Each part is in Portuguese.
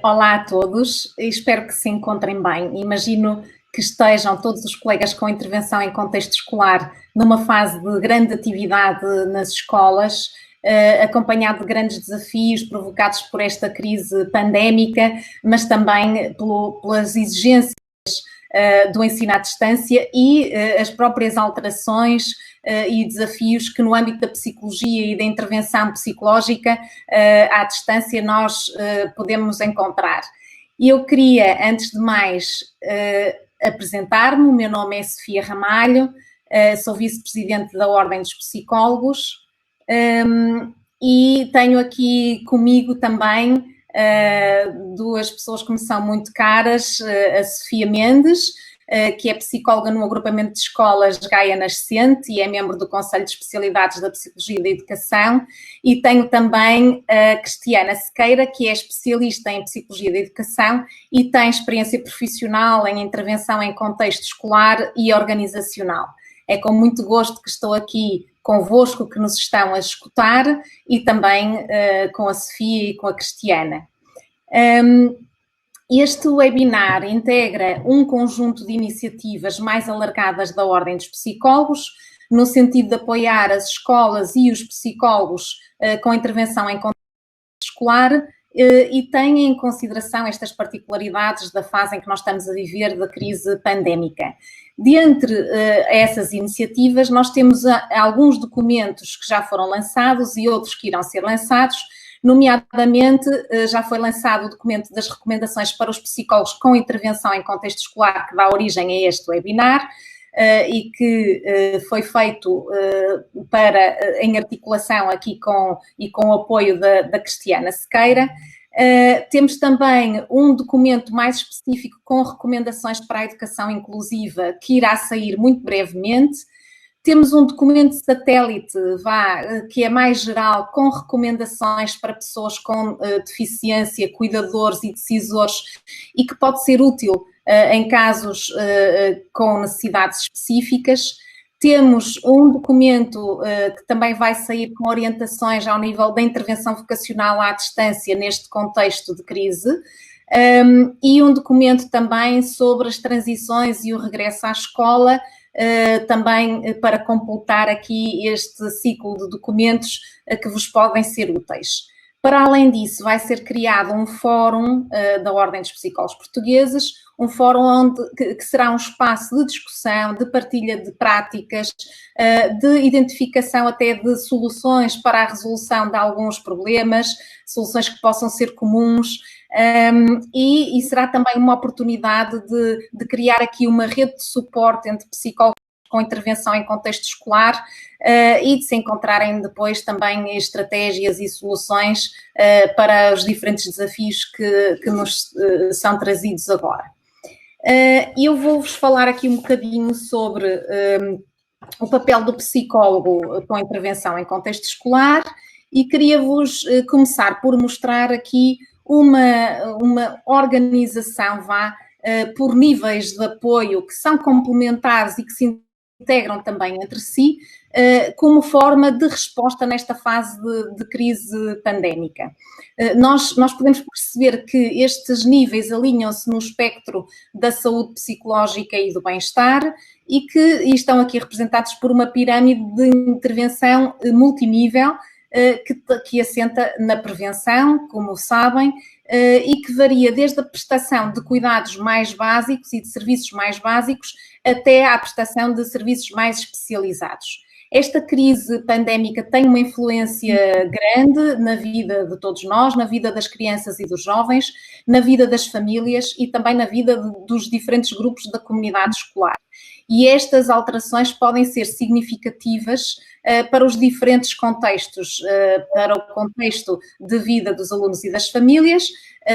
Olá a todos, espero que se encontrem bem. Imagino que estejam todos os colegas com intervenção em contexto escolar numa fase de grande atividade nas escolas, acompanhado de grandes desafios provocados por esta crise pandémica, mas também pelas exigências do ensino à distância e as próprias alterações e desafios que no âmbito da psicologia e da intervenção psicológica à distância nós podemos encontrar. E eu queria, antes de mais, apresentar-me. O meu nome é Sofia Ramalho, sou vice-presidente da Ordem dos Psicólogos e tenho aqui comigo também duas pessoas que me são muito caras, a Sofia Mendes, que é psicóloga no agrupamento de escolas Gaia Nascente e é membro do Conselho de Especialidades da Psicologia e da Educação, e tenho também a Cristiana Sequeira, que é especialista em Psicologia da Educação e tem experiência profissional em intervenção em contexto escolar e organizacional. É com muito gosto que estou aqui convosco, que nos estão a escutar, e também com a Sofia e com a Cristiana. Este webinar integra um conjunto de iniciativas mais alargadas da Ordem dos Psicólogos, no sentido de apoiar as escolas e os psicólogos com intervenção em contexto escolar, e tem em consideração estas particularidades da fase em que nós estamos a viver da crise pandémica. Dentre essas iniciativas, nós temos alguns documentos que já foram lançados e outros que irão ser lançados. Nomeadamente, já foi lançado o documento das recomendações para os psicólogos com intervenção em contexto escolar, que dá origem a este webinar, e que foi feito em articulação aqui com o apoio da Cristiana Sequeira. Temos também um documento mais específico com recomendações para a educação inclusiva, que irá sair muito brevemente. Temos um documento de satélite, que é mais geral, com recomendações para pessoas com deficiência, cuidadores e decisores, e que pode ser útil em casos com necessidades específicas. Temos um documento que também vai sair com orientações ao nível da intervenção vocacional à distância neste contexto de crise, e um documento também sobre as transições e o regresso à escola, também para completar aqui este ciclo de documentos que vos podem ser úteis. Para além disso, vai ser criado um fórum da Ordem dos Psicólogos Portugueses, um fórum que será um espaço de discussão, de partilha de práticas, de identificação até de soluções para a resolução de alguns problemas, soluções que possam ser comuns, e será também uma oportunidade de criar aqui uma rede de suporte entre psicólogos com intervenção em contexto escolar, e de se encontrarem depois também estratégias e soluções para os diferentes desafios que nos são trazidos agora. Eu vou-vos falar aqui um bocadinho sobre o papel do psicólogo com intervenção em contexto escolar, e queria-vos começar por mostrar aqui uma organização, por níveis de apoio que são complementares e que se integram também entre si, como forma de resposta nesta fase de crise pandémica. Nós podemos perceber que estes níveis alinham-se no espectro da saúde psicológica e do bem-estar, e estão aqui representados por uma pirâmide de intervenção multinível, que assenta na prevenção, como sabem, e que varia desde a prestação de cuidados mais básicos e de serviços mais básicos até à prestação de serviços mais especializados. Esta crise pandémica tem uma influência grande na vida de todos nós, na vida das crianças e dos jovens, na vida das famílias e também na vida dos diferentes grupos da comunidade escolar. E estas alterações podem ser significativas para os diferentes contextos, para o contexto de vida dos alunos e das famílias,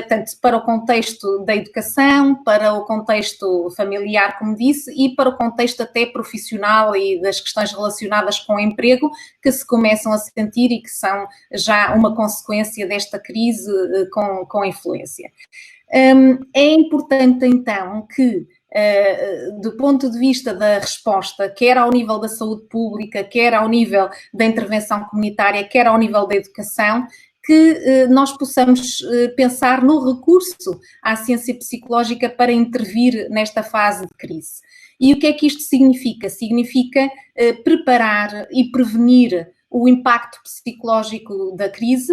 tanto para o contexto da educação, para o contexto familiar, como disse, e para o contexto até profissional e das questões relacionadas com o emprego, que se começam a sentir e que são já uma consequência desta crise com influência. É importante, então, que do ponto de vista da resposta, quer ao nível da saúde pública, quer ao nível da intervenção comunitária, quer ao nível da educação, que nós possamos pensar no recurso à ciência psicológica para intervir nesta fase de crise. E o que é que isto significa? Significa preparar e prevenir o impacto psicológico da crise,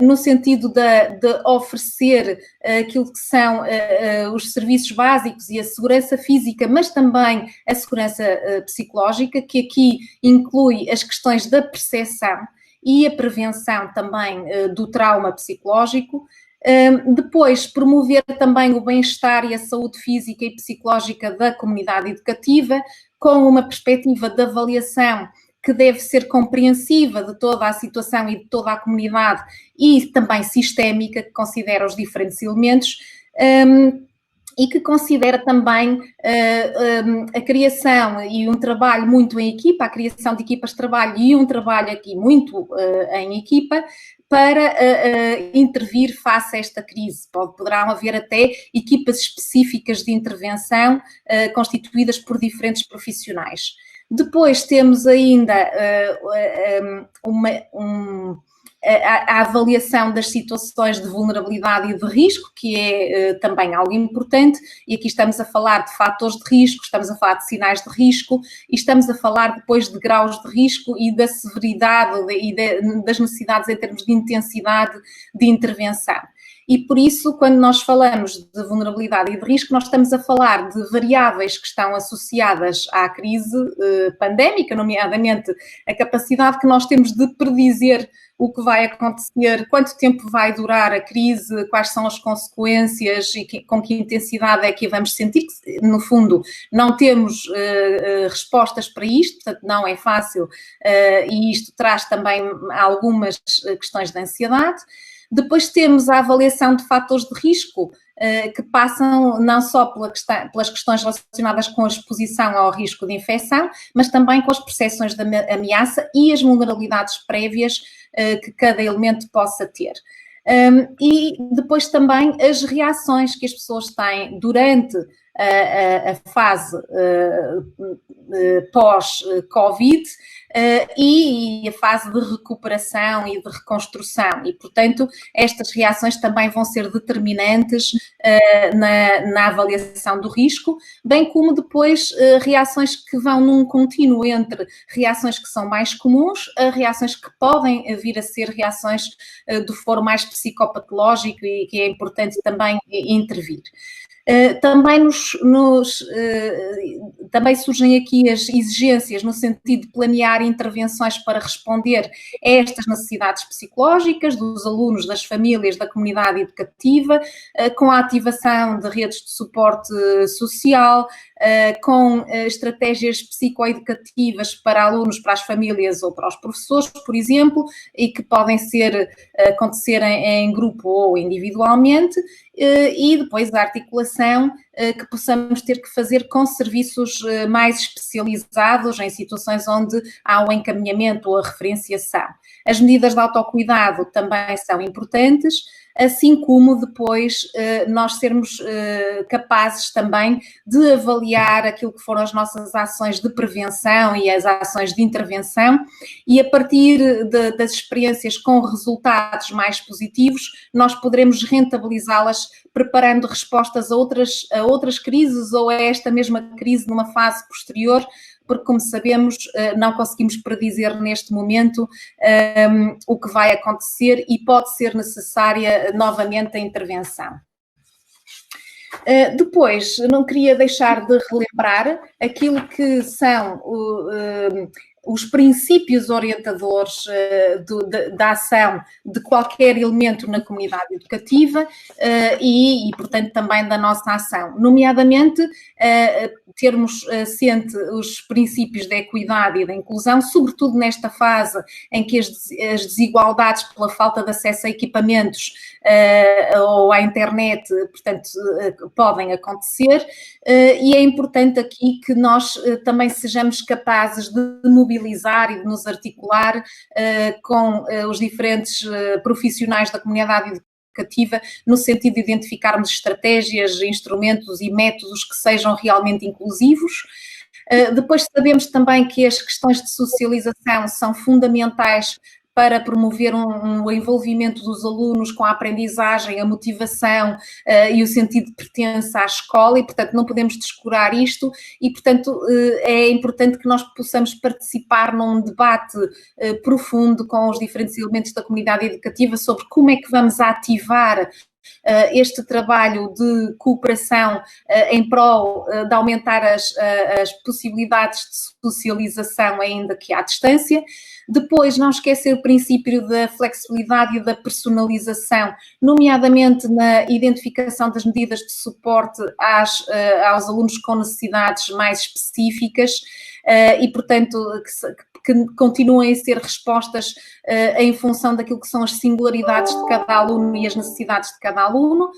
no sentido de oferecer aquilo que são os serviços básicos e a segurança física, mas também a segurança psicológica, que aqui inclui as questões da percepção e a prevenção também do trauma psicológico. Depois, promover também o bem-estar e a saúde física e psicológica da comunidade educativa, com uma perspectiva de avaliação que deve ser compreensiva de toda a situação e de toda a comunidade e também sistémica, que considera os diferentes elementos, e que considera também a criação e um trabalho muito em equipa, a criação de equipas de trabalho e um trabalho aqui muito em equipa, para intervir face a esta crise. Poderão haver até equipas específicas de intervenção constituídas por diferentes profissionais. Depois temos ainda a avaliação das situações de vulnerabilidade e de risco, que é também algo importante, e aqui estamos a falar de fatores de risco, estamos a falar de sinais de risco, e estamos a falar depois de graus de risco e da severidade e das necessidades em termos de intensidade de intervenção. E por isso, quando nós falamos de vulnerabilidade e de risco, nós estamos a falar de variáveis que estão associadas à crise pandémica, nomeadamente a capacidade que nós temos de predizer o que vai acontecer, quanto tempo vai durar a crise, quais são as consequências e com que intensidade é que vamos sentir, que no fundo não temos respostas para isto, portanto não é fácil, e isto traz também algumas questões de ansiedade. Depois temos a avaliação de fatores de risco, que passam não só pelas questões relacionadas com a exposição ao risco de infecção, mas também com as percepções de ameaça e as vulnerabilidades prévias que cada elemento possa ter. E depois também as reações que as pessoas têm durante a fase pós-Covid e a fase de recuperação e de reconstrução. E, portanto, estas reações também vão ser determinantes na avaliação do risco, bem como depois reações que vão num contínuo entre reações que são mais comuns a reações que podem vir a ser reações do foro mais psicopatológico e que é importante também intervir. Também também surgem aqui as exigências no sentido de planear intervenções para responder a estas necessidades psicológicas dos alunos, das famílias, da comunidade educativa, com a ativação de redes de suporte social, com estratégias psicoeducativas para alunos, para as famílias ou para os professores, por exemplo, e que podem acontecer em grupo ou individualmente, e depois a articulação que possamos ter que fazer com serviços mais especializados em situações onde há o encaminhamento ou a referenciação. As medidas de autocuidado também são importantes, assim como depois nós sermos capazes também de avaliar aquilo que foram as nossas ações de prevenção e as ações de intervenção, e a partir das experiências com resultados mais positivos, nós poderemos rentabilizá-las preparando respostas a outras crises ou a esta mesma crise numa fase posterior, porque, como sabemos, não conseguimos predizer neste momento o que vai acontecer e pode ser necessária novamente a intervenção. Depois, não queria deixar de relembrar aquilo que são os princípios orientadores da ação de qualquer elemento na comunidade educativa e, portanto, também da nossa ação, nomeadamente termos assente os princípios da equidade e da inclusão, sobretudo nesta fase em que as desigualdades pela falta de acesso a equipamentos ou à internet, portanto, podem acontecer, e é importante aqui que nós também sejamos capazes de mobilizar e de nos articular com os diferentes profissionais da comunidade educativa no sentido de identificarmos estratégias, instrumentos e métodos que sejam realmente inclusivos. Depois sabemos também que as questões de socialização são fundamentais para promover um envolvimento dos alunos com a aprendizagem, a motivação e o sentido de pertença à escola, e, portanto, não podemos descurar isto, e, portanto, é importante que nós possamos participar num debate profundo com os diferentes elementos da comunidade educativa sobre como é que vamos ativar este trabalho de cooperação em prol de aumentar as possibilidades de socialização, ainda que à distância. Depois, não esquecer o princípio da flexibilidade e da personalização, nomeadamente na identificação das medidas de suporte aos alunos com necessidades mais específicas e, portanto, que continuem a ser respostas em função daquilo que são as singularidades de cada aluno e as necessidades de cada aluno.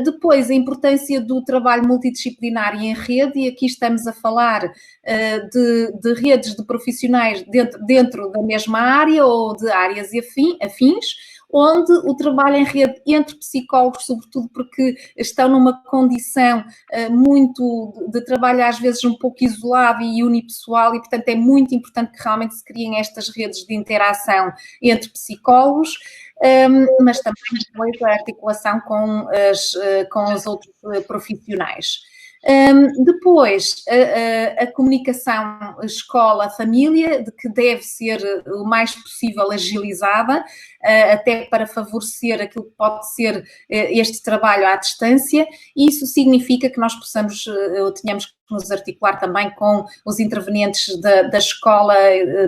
Depois, a importância do trabalho multidisciplinar e em rede, e aqui estamos a falar de redes de profissionais dentro da mesma área ou de áreas afins, onde o trabalho em rede entre psicólogos, sobretudo porque estão numa condição muito de trabalho às vezes um pouco isolado e unipessoal, e portanto é muito importante que realmente se criem estas redes de interação entre psicólogos, mas também depois a articulação com os outros profissionais. Depois, a comunicação escola-família, de que deve ser o mais possível agilizada, até para favorecer aquilo que pode ser este trabalho à distância, e isso significa que nós tenhamos que nos articular também com os intervenientes da escola,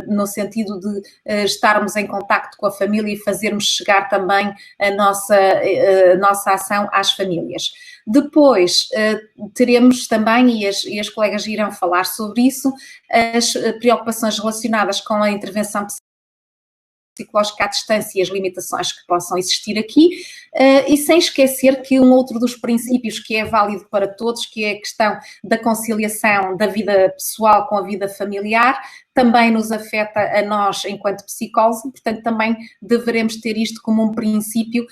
no sentido de estarmos em contacto com a família e fazermos chegar também a nossa ação às famílias. Depois, teremos também, e as colegas irão falar sobre isso, as preocupações relacionadas com a intervenção psicológica à distância e as limitações que possam existir aqui, e sem esquecer que um outro dos princípios que é válido para todos, que é a questão da conciliação da vida pessoal com a vida familiar, também nos afeta a nós enquanto psicólogos, portanto também deveremos ter isto como um princípio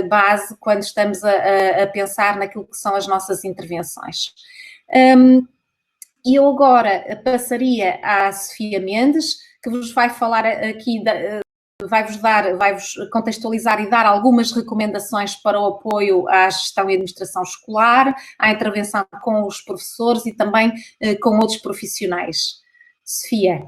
base quando estamos a pensar naquilo que são as nossas intervenções. E eu agora passaria à Sofia Mendes, que vos vai falar aqui, vai-vos contextualizar e dar algumas recomendações para o apoio à gestão e administração escolar, à intervenção com os professores e também com outros profissionais. Sofia.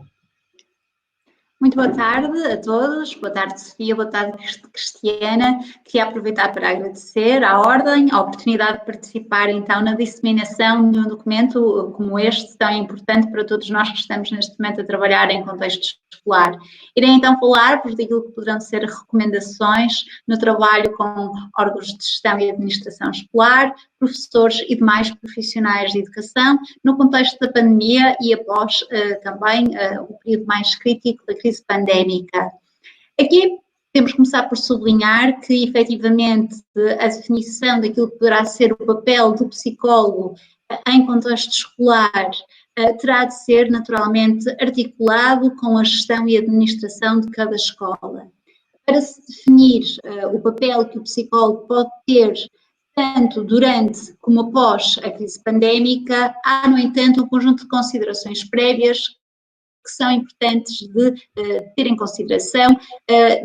Muito boa tarde a todos, boa tarde Sofia, boa tarde Cristiana. Queria aproveitar para agradecer à Ordem a oportunidade de participar então na disseminação de um documento como este, tão importante para todos nós que estamos neste momento a trabalhar em contexto escolar. Irei então falar-vos daquilo que poderão ser recomendações no trabalho com órgãos de gestão e administração escolar, professores e demais profissionais de educação, no contexto da pandemia e após também o período mais crítico da crise pandémica. Aqui temos que começar por sublinhar que, efetivamente, a definição daquilo que poderá ser o papel do psicólogo em contexto escolar terá de ser, naturalmente, articulado com a gestão e administração de cada escola. Para se definir o papel que o psicólogo pode ter tanto durante como após a crise pandémica, há, no entanto, um conjunto de considerações prévias que são importantes de ter em consideração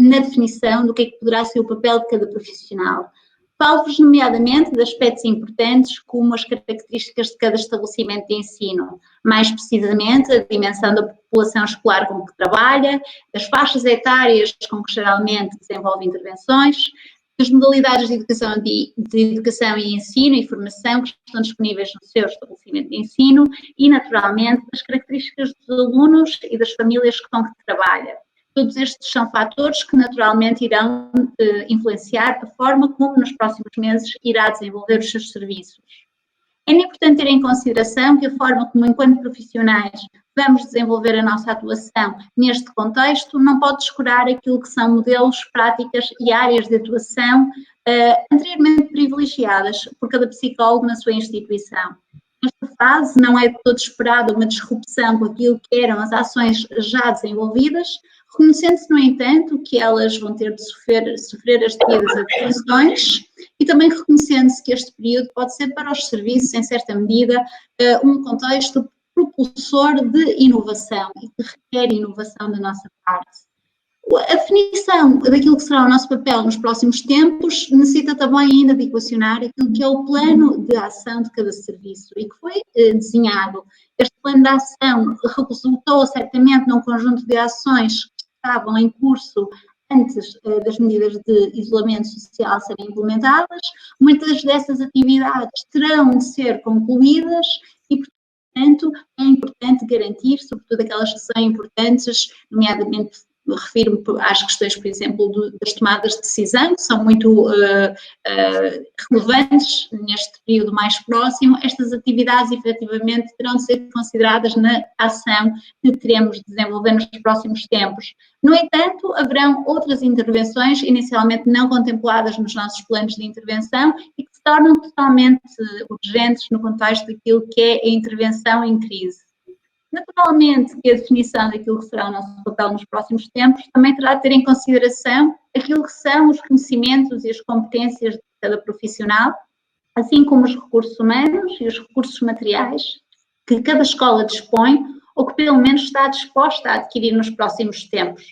na definição do que é que poderá ser o papel de cada profissional. Falo-vos, nomeadamente, de aspectos importantes como as características de cada estabelecimento de ensino, mais precisamente a dimensão da população escolar com que trabalha, as faixas etárias com que geralmente desenvolve intervenções, as modalidades de educação e ensino e formação que estão disponíveis no seu estabelecimento de ensino e, naturalmente, as características dos alunos e das famílias com que trabalha. Todos estes são fatores que, naturalmente, irão influenciar a forma como, nos próximos meses, irá desenvolver os seus serviços. É importante ter em consideração que a forma como, enquanto profissionais, vamos desenvolver a nossa atuação neste contexto não pode descurar aquilo que são modelos, práticas e áreas de atuação anteriormente privilegiadas por cada psicólogo na sua instituição. Nesta fase, não é de todo esperada uma disrupção com aquilo que eram as ações já desenvolvidas, reconhecendo-se, no entanto, que elas vão ter de sofrer as devidas adaptações e também reconhecendo-se que este período pode ser para os serviços, em certa medida, um contexto propulsor de inovação e que requer inovação da nossa parte. A definição daquilo que será o nosso papel nos próximos tempos necessita também ainda de equacionar aquilo que é o plano de ação de cada serviço e que foi desenhado. Este plano de ação resultou certamente num conjunto de ações que estavam em curso antes das medidas de isolamento social serem implementadas. Muitas dessas atividades terão de ser concluídas e, portanto, é importante garantir, sobretudo aquelas que são importantes, nomeadamente refiro-me às questões, por exemplo, das tomadas de decisão, que são muito relevantes neste período mais próximo. Estas atividades, efetivamente, terão de ser consideradas na ação que teremos de desenvolver nos próximos tempos. No entanto, haverão outras intervenções, inicialmente não contempladas nos nossos planos de intervenção e que se tornam totalmente urgentes no contexto daquilo que é a intervenção em crise. Naturalmente que a definição daquilo que será o nosso papel nos próximos tempos também terá de ter em consideração aquilo que são os conhecimentos e as competências de cada profissional, assim como os recursos humanos e os recursos materiais que cada escola dispõe ou que pelo menos está disposta a adquirir nos próximos tempos.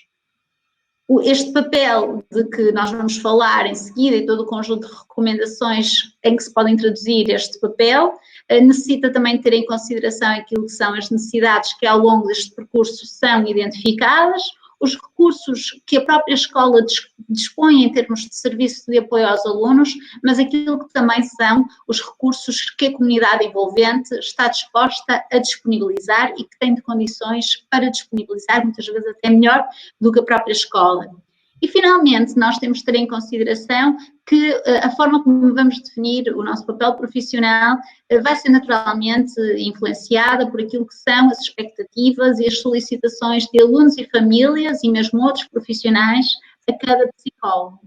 Este papel de que nós vamos falar em seguida e todo o conjunto de recomendações em que se podem traduzir este papel, necessita também ter em consideração aquilo que são as necessidades que ao longo deste percurso são identificadas, os recursos que a própria escola dispõe em termos de serviço de apoio aos alunos, mas aquilo que também são os recursos que a comunidade envolvente está disposta a disponibilizar e que tem de condições para disponibilizar, muitas vezes até melhor do que a própria escola. E, finalmente, nós temos de ter em consideração que a forma como vamos definir o nosso papel profissional vai ser naturalmente influenciada por aquilo que são as expectativas e as solicitações de alunos e famílias e mesmo outros profissionais a cada psicólogo.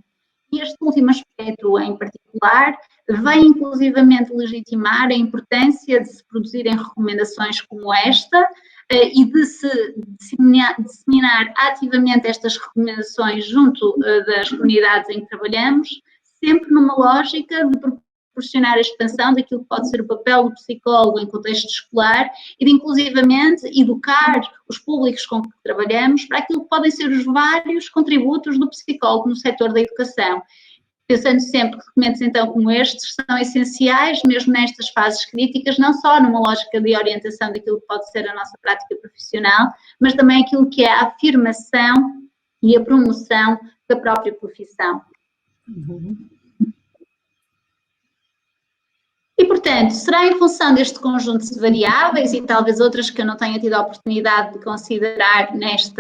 E este último aspecto em particular vai inclusivamente legitimar a importância de se produzirem recomendações como esta e de se disseminar ativamente estas recomendações junto das comunidades em que trabalhamos, sempre numa lógica de proporcionar a expansão daquilo que pode ser o papel do psicólogo em contexto escolar e de inclusivamente educar os públicos com que trabalhamos para aquilo que podem ser os vários contributos do psicólogo no setor da educação. Pensando sempre que documentos então como estes são essenciais, mesmo nestas fases críticas, não só numa lógica de orientação daquilo que pode ser a nossa prática profissional, mas também aquilo que é a afirmação e a promoção da própria profissão. E, portanto, será em função deste conjunto de variáveis e talvez outras que eu não tenha tido a oportunidade de considerar neste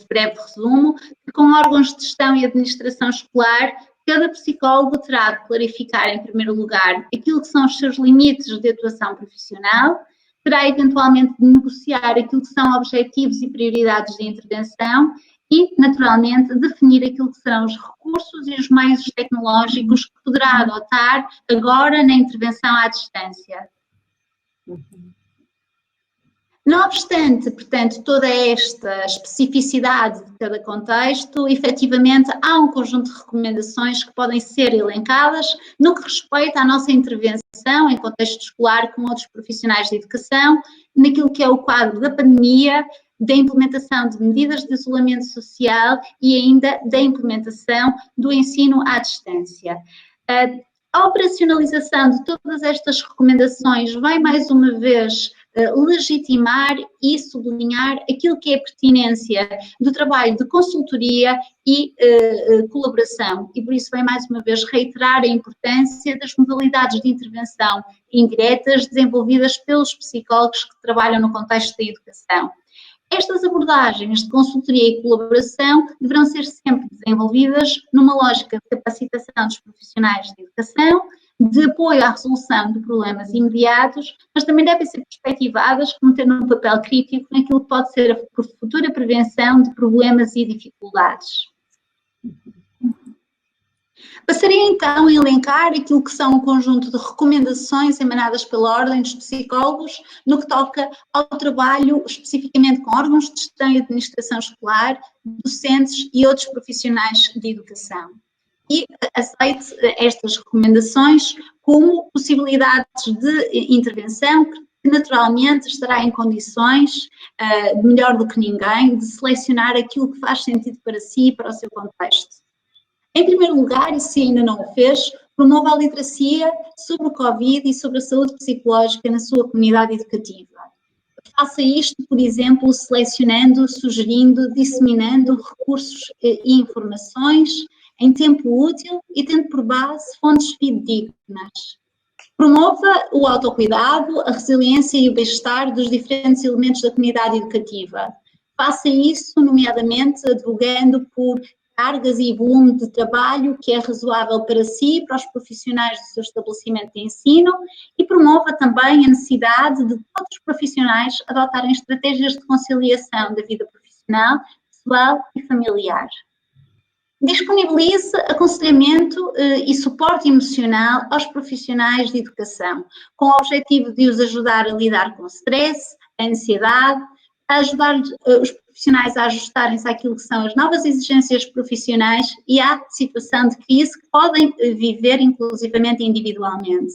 breve resumo, que com órgãos de gestão e administração escolar, cada psicólogo terá de clarificar, em primeiro lugar, aquilo que são os seus limites de atuação profissional, terá eventualmente de negociar aquilo que são objetivos e prioridades de intervenção e, naturalmente, definir aquilo que serão os recursos e os meios tecnológicos que poderá adotar agora na intervenção à distância. Não obstante, portanto, toda esta especificidade de cada contexto, efetivamente há um conjunto de recomendações que podem ser elencadas no que respeita à nossa intervenção em contexto escolar com outros profissionais de educação, naquilo que é o quadro da pandemia, da implementação de medidas de isolamento social e ainda da implementação do ensino à distância. A operacionalização de todas estas recomendações vai, mais uma vez, legitimar e sublinhar aquilo que é a pertinência do trabalho de consultoria e colaboração e por isso vai mais uma vez reiterar a importância das modalidades de intervenção indiretas desenvolvidas pelos psicólogos que trabalham no contexto da educação. Estas abordagens de consultoria e colaboração deverão ser sempre desenvolvidas numa lógica de capacitação dos profissionais de educação, de apoio à resolução de problemas imediatos, mas também devem ser perspectivadas como tendo um papel crítico naquilo que pode ser a futura prevenção de problemas e dificuldades. Passaria então a elencar aquilo que são um conjunto de recomendações emanadas pela Ordem dos Psicólogos no que toca ao trabalho especificamente com órgãos de gestão e administração escolar, docentes e outros profissionais de educação. E aceite estas recomendações como possibilidades de intervenção que que naturalmente estará em condições, melhor do que ninguém, de selecionar aquilo que faz sentido para si e para o seu contexto. Em primeiro lugar, e se ainda não o fez, promova a literacia sobre o Covid e sobre a saúde psicológica na sua comunidade educativa. Faça isto, por exemplo, selecionando, sugerindo, disseminando recursos e informações em tempo útil e tendo por base fontes fidedignas. Promova o autocuidado, a resiliência e o bem-estar dos diferentes elementos da comunidade educativa. Faça isso, nomeadamente, advogando por cargas e volume de trabalho que é razoável para si e para os profissionais do seu estabelecimento de ensino e promova também a necessidade de todos os profissionais adotarem estratégias de conciliação da vida profissional, pessoal e familiar. Disponibilize aconselhamento e suporte emocional aos profissionais de educação, com o objetivo de os ajudar a lidar com o stress, a ansiedade, a ajudar os profissionais a ajustarem-se àquilo que são as novas exigências profissionais e à situação de crise que podem viver inclusivamente individualmente.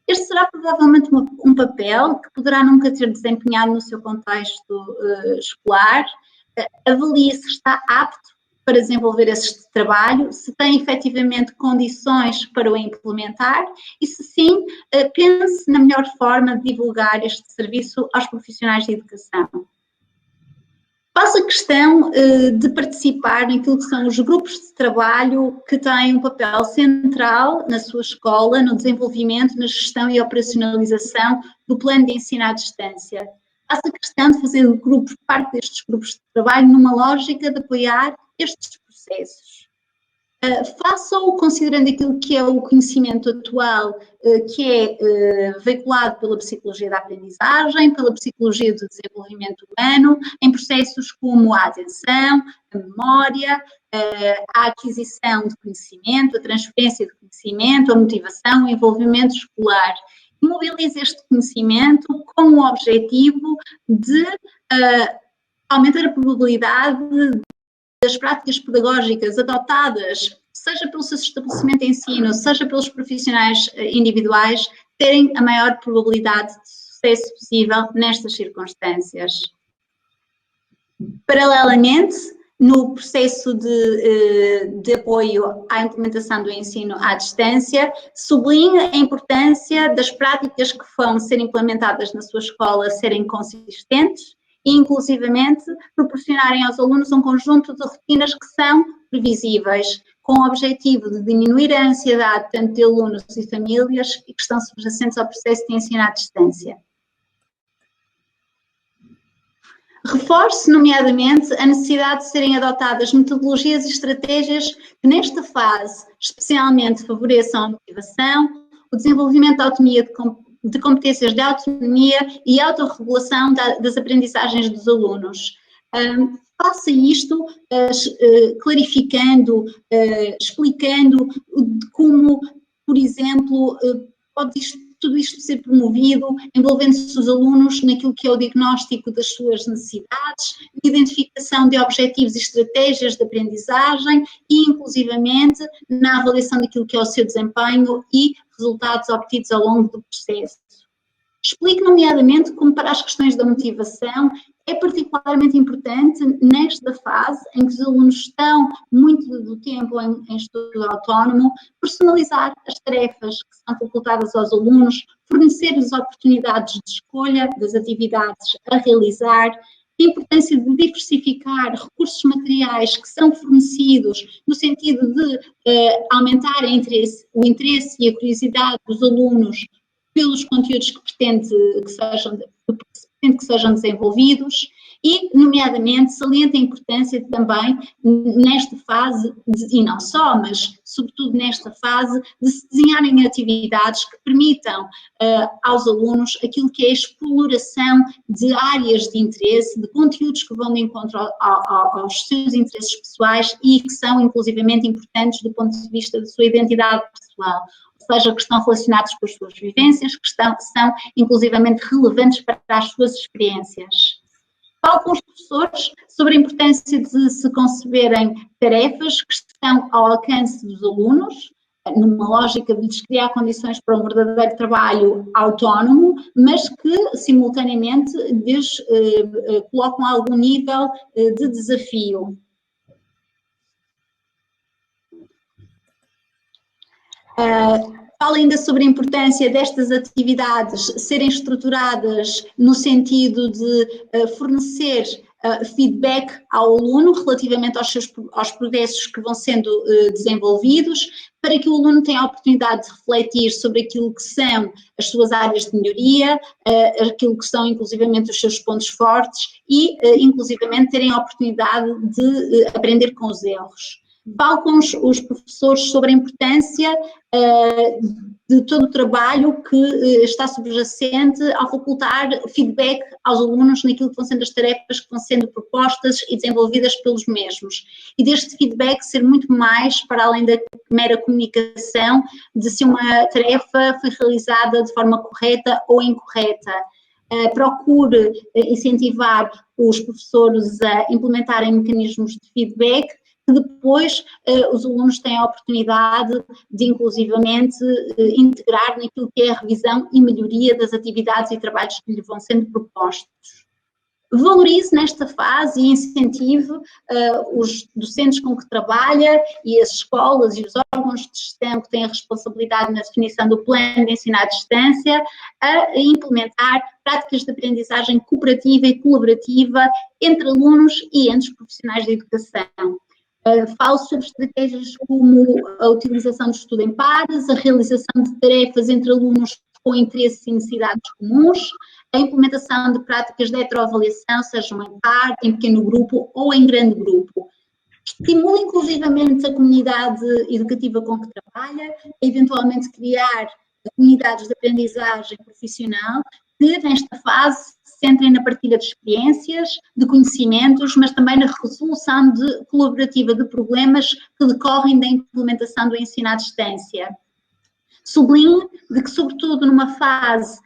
Este será provavelmente um papel que poderá nunca ter desempenhado no seu contexto escolar. Avalie se está apto para desenvolver este trabalho, se tem efetivamente condições para o implementar e, se sim, pense na melhor forma de divulgar este serviço aos profissionais de educação. Faça questão de participar naquilo que são os grupos de trabalho que têm um papel central na sua escola, no desenvolvimento, na gestão e operacionalização do plano de ensino à distância. Faça questão de fazer parte destes grupos de trabalho numa lógica de apoiar estes processos. Faça-o considerando aquilo que é o conhecimento atual, que é veiculado pela psicologia da aprendizagem, pela psicologia do desenvolvimento humano, em processos como a atenção, a memória, a aquisição de conhecimento, a transferência de conhecimento, a motivação, o envolvimento escolar. Mobilize este conhecimento com o objetivo de aumentar a probabilidade das práticas pedagógicas adotadas, seja pelo seu estabelecimento de ensino, seja pelos profissionais individuais, terem a maior probabilidade de sucesso possível nestas circunstâncias. Paralelamente, no processo de apoio à implementação do ensino à distância, sublinha a importância das práticas que vão ser implementadas na sua escola serem consistentes e, inclusivamente, proporcionarem aos alunos um conjunto de rotinas que são previsíveis, com o objetivo de diminuir a ansiedade tanto de alunos e famílias que estão subjacentes ao processo de ensino à distância. Reforce, nomeadamente, a necessidade de serem adotadas metodologias e estratégias que, nesta fase, especialmente favoreçam a motivação, o desenvolvimento da autonomia de competências de autonomia e autorregulação das aprendizagens dos alunos. Faça isto clarificando, explicando como, por exemplo, pode tudo isto ser promovido, envolvendo-se os alunos naquilo que é o diagnóstico das suas necessidades, identificação de objetivos e estratégias de aprendizagem e, inclusivamente, na avaliação daquilo que é o seu desempenho e resultados obtidos ao longo do processo. Explique, nomeadamente, como para as questões da motivação é particularmente importante nesta fase em que os alunos estão muito do tempo em estudo autónomo, personalizar as tarefas que são facultadas aos alunos, fornecer-lhes oportunidades de escolha das atividades a realizar, a importância de diversificar recursos materiais que são fornecidos no sentido de aumentar o interesse e a curiosidade dos alunos pelos conteúdos que pretende que sejam desenvolvidos e, nomeadamente, salienta a importância também, nesta fase, e não só, mas sobretudo nesta fase, de se desenharem atividades que permitam aos alunos aquilo que é a exploração de áreas de interesse, de conteúdos que vão de encontro aos seus interesses pessoais e que são, inclusivamente, importantes do ponto de vista da sua identidade pessoal. Seja que estão relacionados com as suas vivências, que são inclusivamente relevantes para as suas experiências. Falo com os professores sobre a importância de se conceberem tarefas que estão ao alcance dos alunos, numa lógica de lhes criar condições para um verdadeiro trabalho autónomo, mas que simultaneamente lhes colocam algum nível de desafio. Fala ainda sobre a importância destas atividades serem estruturadas no sentido de fornecer feedback ao aluno relativamente aos progressos que vão sendo desenvolvidos, para que o aluno tenha a oportunidade de refletir sobre aquilo que são as suas áreas de melhoria, aquilo que são inclusivamente os seus pontos fortes e inclusivamente terem a oportunidade de aprender com os erros. Falo com os professores sobre a importância de todo o trabalho que está subjacente ao facultar feedback aos alunos naquilo que vão sendo as tarefas que vão sendo propostas e desenvolvidas pelos mesmos. E deste feedback ser muito mais para além da mera comunicação de se uma tarefa foi realizada de forma correta ou incorreta. Procure incentivar os professores a implementarem mecanismos de feedback que depois os alunos têm a oportunidade de inclusivamente integrar naquilo que é a revisão e melhoria das atividades e trabalhos que lhe vão sendo propostos. Valorize nesta fase e incentive os docentes com que trabalha e as escolas e os órgãos de gestão que têm a responsabilidade na definição do plano de ensino à distância a implementar práticas de aprendizagem cooperativa e colaborativa entre alunos e entre os profissionais da educação. Falo sobre estratégias como a utilização de estudo em pares, a realização de tarefas entre alunos com interesses e necessidades comuns, a implementação de práticas de heteroavaliação, sejam em par, em pequeno grupo ou em grande grupo. Estimula inclusivamente a comunidade educativa com que trabalha, a eventualmente criar comunidades de aprendizagem profissional que nesta fase se centrem na partilha de experiências, de conhecimentos, mas também na resolução colaborativa de problemas que decorrem da implementação do ensino à distância. Sublinho de que, sobretudo numa fase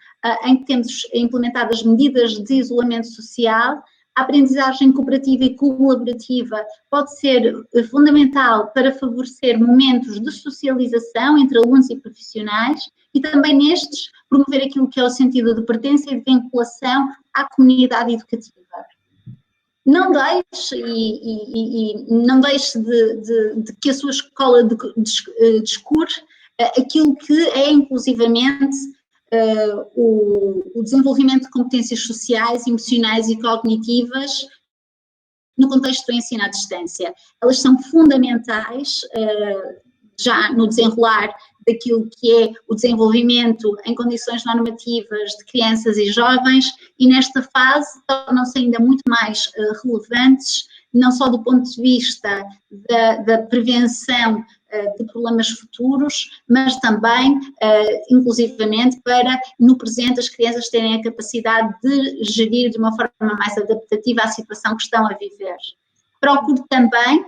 em que temos implementadas medidas de isolamento social, a aprendizagem cooperativa e colaborativa pode ser fundamental para favorecer momentos de socialização entre alunos e profissionais e também nestes promover aquilo que é o sentido de pertença e de vinculação à comunidade educativa. Não deixe não deixe de que a sua escola descure aquilo que é inclusivamente o desenvolvimento de competências sociais, emocionais e cognitivas no contexto do ensino à distância. Elas são fundamentais já no desenrolar daquilo que é o desenvolvimento em condições normativas de crianças e jovens e nesta fase tornam-se ainda muito mais relevantes, não só do ponto de vista da prevenção de problemas futuros, mas também, inclusivamente, para no presente as crianças terem a capacidade de gerir de uma forma mais adaptativa a situação que estão a viver. Procure também,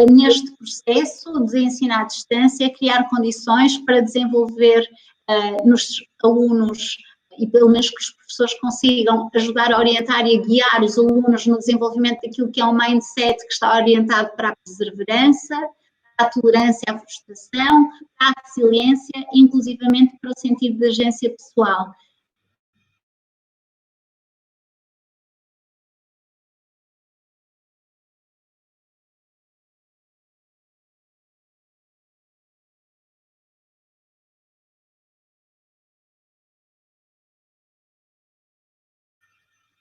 neste processo de ensino à distância, criar condições para desenvolver nos alunos e pelo menos que os professores consigam ajudar a orientar e a guiar os alunos no desenvolvimento daquilo que é um mindset que está orientado para a perseverança, para a tolerância à frustração, para a resiliência e inclusivamente para o sentido de agência pessoal.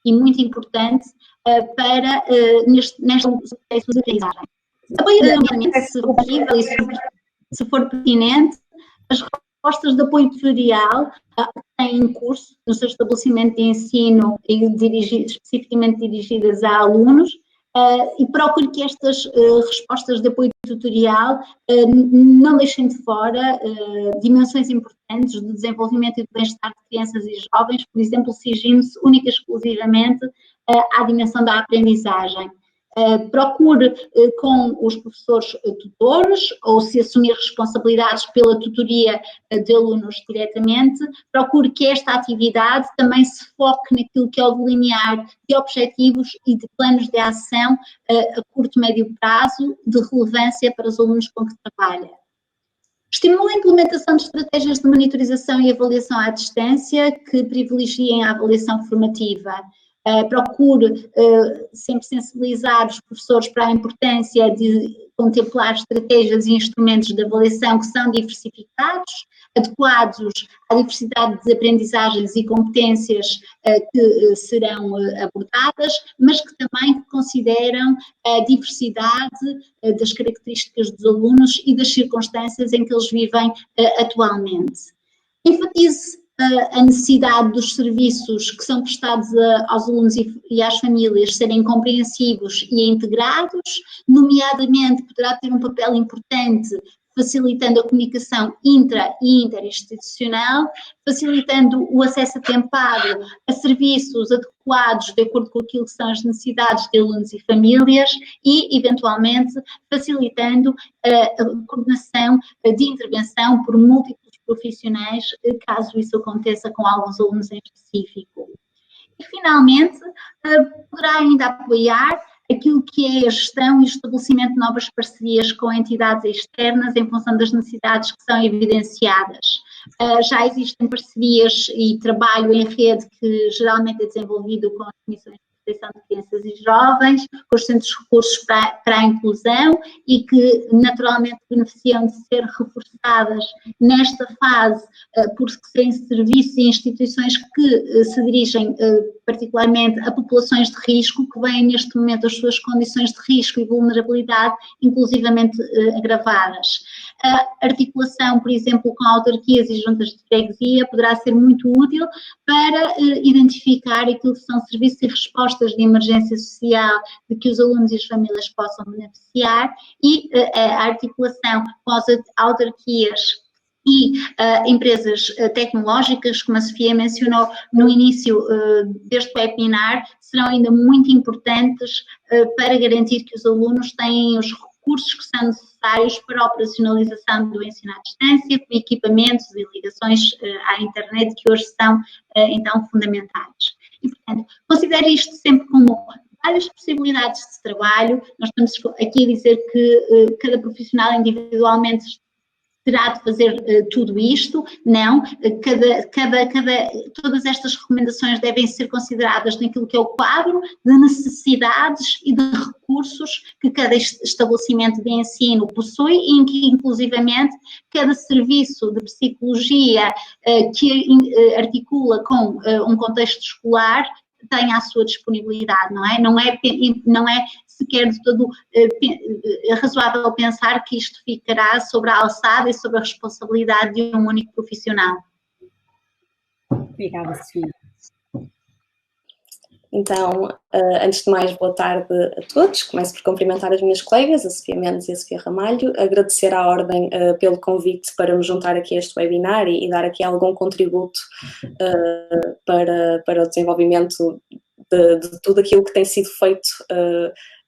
E muito importante para nesta processo de aprendizagem. Apoio se for pertinente, as respostas de apoio tutorial têm em curso no seu estabelecimento de ensino e especificamente dirigidas a alunos e procure que estas respostas de apoio tutorial não deixem de fora dimensões importantes do desenvolvimento e do bem-estar de crianças e jovens, por exemplo, dirigindo-se única e exclusivamente à dimensão da aprendizagem. Procure com os professores tutores ou se assumir responsabilidades pela tutoria de alunos diretamente, procure que esta atividade também se foque naquilo que é o delinear de objetivos e de planos de ação a curto e médio prazo de relevância para os alunos com que trabalha. Estimula a implementação de estratégias de monitorização e avaliação à distância que privilegiem a avaliação formativa. Procure sempre sensibilizar os professores para a importância de contemplar estratégias e instrumentos de avaliação que são diversificados, adequados à diversidade de aprendizagens e competências que serão abordadas, mas que também consideram a diversidade das características dos alunos e das circunstâncias em que eles vivem atualmente. Enfatize a necessidade dos serviços que são prestados aos alunos e às famílias serem compreensivos e integrados, nomeadamente poderá ter um papel importante facilitando a comunicação intra e interinstitucional, facilitando o acesso atempado a serviços adequados de acordo com aquilo que são as necessidades de alunos e famílias e, eventualmente, facilitando a coordenação de intervenção por múltiplos profissionais, caso isso aconteça com alguns alunos em específico. E, finalmente, poderá ainda apoiar aquilo que é a gestão e o estabelecimento de novas parcerias com entidades externas em função das necessidades que são evidenciadas. Já existem parcerias e trabalho em rede que geralmente é desenvolvido com as comissões de proteção de crianças e jovens, com os centros de recursos para a inclusão e que naturalmente beneficiam de ser reforçadas nesta fase por serem serviços e instituições que se dirigem particularmente a populações de risco que vêm neste momento as suas condições de risco e vulnerabilidade inclusivamente agravadas. A articulação, por exemplo, com autarquias e juntas de freguesia poderá ser muito útil para identificar aquilo que são serviços e respostas de emergência social de que os alunos e as famílias possam beneficiar e a articulação com as autarquias e empresas tecnológicas, como a Sofia mencionou no início deste webinar, serão ainda muito importantes para garantir que os alunos têm os recursos que são necessários para a operacionalização do ensino à distância, com equipamentos e ligações à internet que hoje são, então, fundamentais. E, portanto, considere isto sempre como várias possibilidades de trabalho. Nós estamos aqui a dizer que cada profissional individualmente terá de fazer tudo isto, não, todas estas recomendações devem ser consideradas naquilo que é o quadro de necessidades e de recursos que cada estabelecimento de ensino possui e em que, inclusivamente, cada serviço de psicologia que articula com um contexto escolar tenha a sua disponibilidade, não é? Não é sequer de todo razoável pensar que isto ficará sobre a alçada e sobre a responsabilidade de um único profissional. Obrigada, Sofia. Então, antes de mais, boa tarde a todos. Começo por cumprimentar as minhas colegas, a Sofia Mendes e a Sofia Ramalho, agradecer à Ordem pelo convite para me juntar aqui a este webinar e dar aqui algum contributo para o desenvolvimento de tudo aquilo que tem sido feito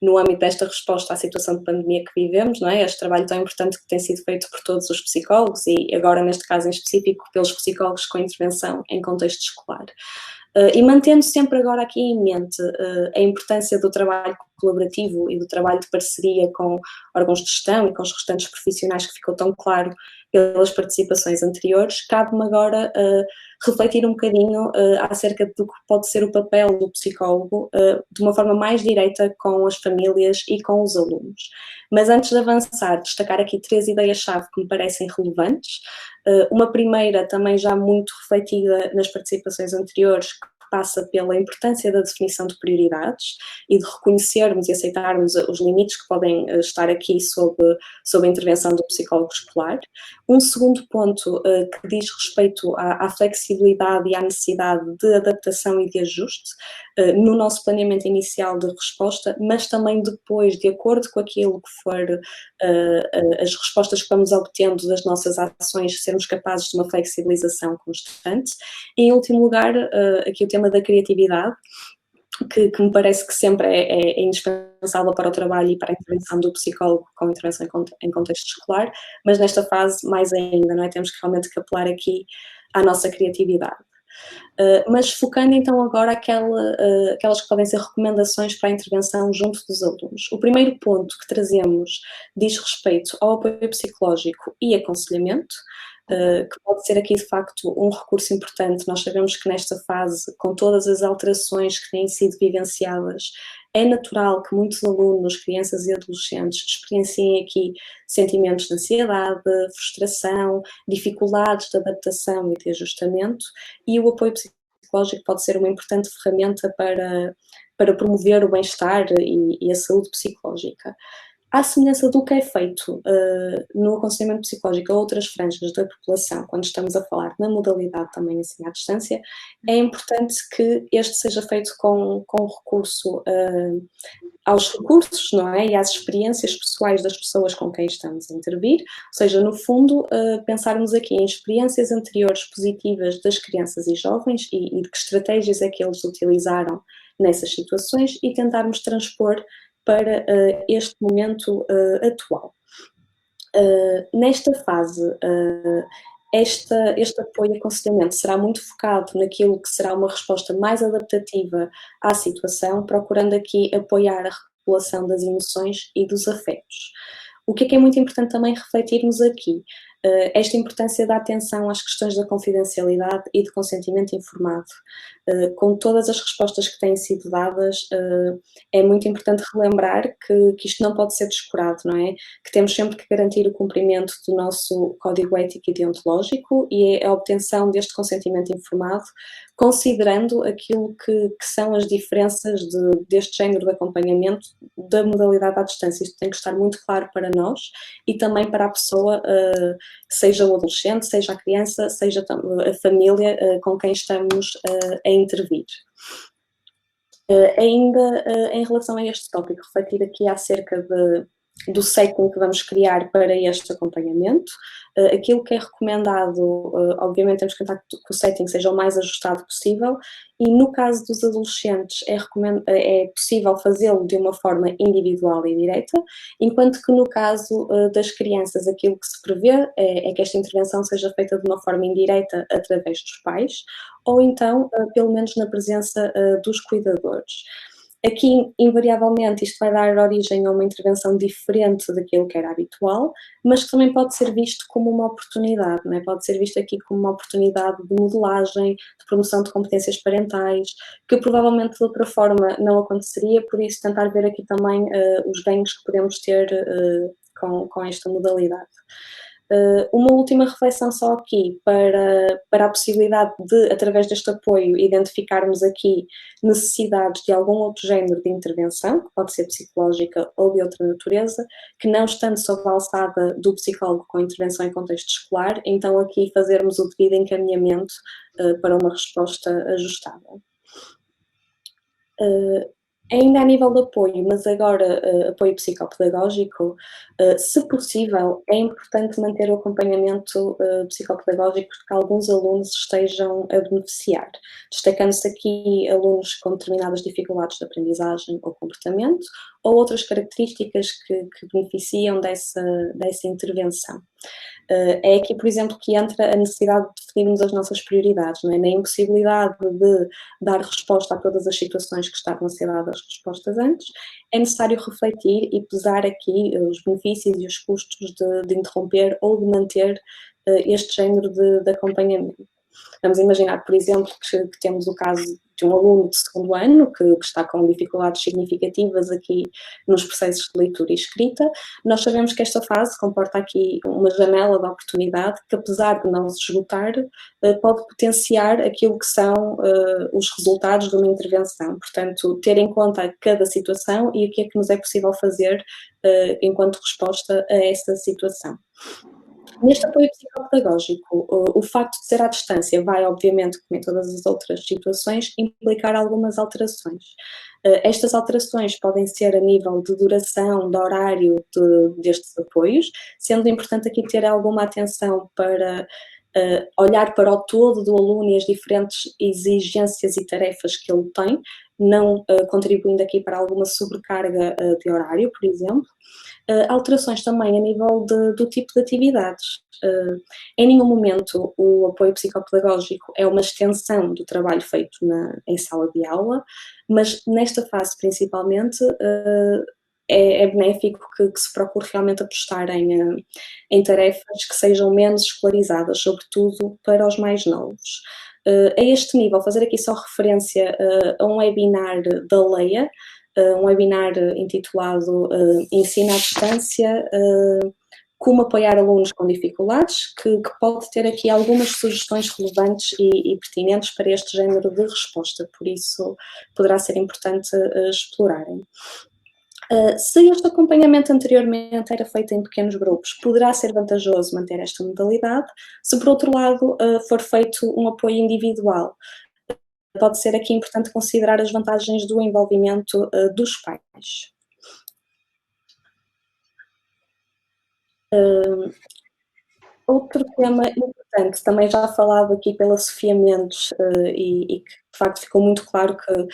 no âmbito desta resposta à situação de pandemia que vivemos, não é? Este trabalho tão importante que tem sido feito por todos os psicólogos e agora, neste caso em específico, pelos psicólogos com intervenção em contexto escolar. E mantendo sempre agora aqui em mente a importância do trabalho colaborativo e do trabalho de parceria com órgãos de gestão e com os restantes profissionais que ficou tão claro pelas participações anteriores, cabe-me agora refletir um bocadinho acerca do que pode ser o papel do psicólogo de uma forma mais direta com as famílias e com os alunos. Mas antes de avançar, destacar aqui 3 ideias-chave que me parecem relevantes. Uma primeira, também já muito refletida nas participações anteriores, que passa pela importância da definição de prioridades e de reconhecermos e aceitarmos os limites que podem estar aqui sob a intervenção do psicólogo escolar. Um segundo ponto que diz respeito à flexibilidade e à necessidade de adaptação e de ajuste no nosso planeamento inicial de resposta, mas também depois, de acordo com aquilo que for as respostas que vamos obtendo das nossas ações, sermos capazes de uma flexibilização constante. E, em último lugar, aqui o tema da criatividade, que me parece que sempre é indispensável para o trabalho e para a intervenção do psicólogo com intervenção em contexto escolar, mas nesta fase mais ainda, não é? Temos que realmente apelar aqui à nossa criatividade. Mas focando então agora aquelas que podem ser recomendações para a intervenção junto dos alunos. O primeiro ponto que trazemos diz respeito ao apoio psicológico e aconselhamento, que pode ser aqui de facto um recurso importante. Nós sabemos que nesta fase, com todas as alterações que têm sido vivenciadas, é natural que muitos alunos, crianças e adolescentes experienciem aqui sentimentos de ansiedade, frustração, dificuldades de adaptação e de ajustamento, e o apoio psicológico pode ser uma importante ferramenta para promover o bem-estar e a saúde psicológica. À semelhança do que é feito no aconselhamento psicológico a outras franjas da população, quando estamos a falar na modalidade também ensino à distância, é importante que este seja feito com recurso aos recursos, não é? E às experiências pessoais das pessoas com quem estamos a intervir, ou seja, no fundo, pensarmos aqui em experiências anteriores positivas das crianças e jovens e de que estratégias é que eles utilizaram nessas situações e tentarmos transpor para este momento atual. Nesta fase, este apoio e aconselhamento será muito focado naquilo que será uma resposta mais adaptativa à situação, procurando aqui apoiar a regulação das emoções e dos afetos. O que é muito importante também refletirmos aqui? Esta importância da atenção às questões da confidencialidade e de consentimento informado. Com todas as respostas que têm sido dadas, é muito importante relembrar que isto não pode ser descurado, não é? Que temos sempre que garantir o cumprimento do nosso código ético e deontológico e a obtenção deste consentimento informado, considerando aquilo que são as diferenças deste género de acompanhamento da modalidade à distância. Isto tem que estar muito claro para nós e também para a pessoa, seja o adolescente, seja a criança, seja a família com quem estamos a intervir. Ainda em relação a este tópico, refletir aqui acerca do setting que vamos criar para este acompanhamento. Aquilo que é recomendado, obviamente temos que tentar que o setting seja o mais ajustado possível e no caso dos adolescentes é possível fazê-lo de uma forma individual e direta, enquanto que no caso das crianças aquilo que se prevê é que esta intervenção seja feita de uma forma indireta através dos pais ou então, pelo menos na presença dos cuidadores. Aqui, invariavelmente, isto vai dar origem a uma intervenção diferente daquilo que era habitual, mas que também pode ser visto como uma oportunidade, não é? Pode ser visto aqui como uma oportunidade de modelagem, de promoção de competências parentais, que provavelmente de outra forma não aconteceria, por isso tentar ver aqui também os ganhos que podemos ter com esta modalidade. Uma última reflexão só aqui para a possibilidade de, através deste apoio, identificarmos aqui necessidades de algum outro género de intervenção, que pode ser psicológica ou de outra natureza, que não estando sob a alçada do psicólogo com intervenção em contexto escolar, então aqui fazermos o devido encaminhamento para uma resposta ajustada. Ainda a nível de apoio, mas agora apoio psicopedagógico, se possível, é importante manter o acompanhamento psicopedagógico que alguns alunos estejam a beneficiar, destacando-se aqui alunos com determinadas dificuldades de aprendizagem ou comportamento, ou outras características que beneficiam dessa intervenção. É aqui, por exemplo, que entra a necessidade de definirmos as nossas prioridades, não é? Na impossibilidade de dar resposta a todas as situações que estavam a ser dadas respostas antes, é necessário refletir e pesar aqui os benefícios e os custos de interromper ou de manter este género de acompanhamento. Vamos imaginar, por exemplo, que temos o caso de um aluno de segundo ano que está com dificuldades significativas aqui nos processos de leitura e escrita. Nós sabemos que esta fase comporta aqui uma janela de oportunidade que, apesar de não se esgotar, pode potenciar aquilo que são os resultados de uma intervenção. Portanto, ter em conta cada situação e o que é que nos é possível fazer enquanto resposta a essa situação. Neste apoio psicopedagógico, o facto de ser à distância vai, obviamente, como em todas as outras situações, implicar algumas alterações. Estas alterações podem ser a nível de duração, de horário destes apoios, sendo importante aqui ter alguma atenção para olhar para o todo do aluno e as diferentes exigências e tarefas que ele tem, não contribuindo aqui para alguma sobrecarga de horário, por exemplo. Alterações também a nível do tipo de atividades. Em nenhum momento o apoio psicopedagógico é uma extensão do trabalho feito em sala de aula, mas nesta fase principalmente é benéfico que se procure realmente apostar em tarefas que sejam menos escolarizadas, sobretudo para os mais novos. A este nível, fazer aqui só referência a um webinar da Leia, um webinar intitulado Ensino à Distância, como apoiar alunos com dificuldades, que pode ter aqui algumas sugestões relevantes e pertinentes para este género de resposta, por isso poderá ser importante explorarem. Se este acompanhamento anteriormente era feito em pequenos grupos, poderá ser vantajoso manter esta modalidade. Se, por outro lado, for feito um apoio individual, pode ser aqui importante considerar as vantagens do envolvimento dos pais. Outro tema importante, também já falado aqui pela Sofia Mendes e que de facto ficou muito claro que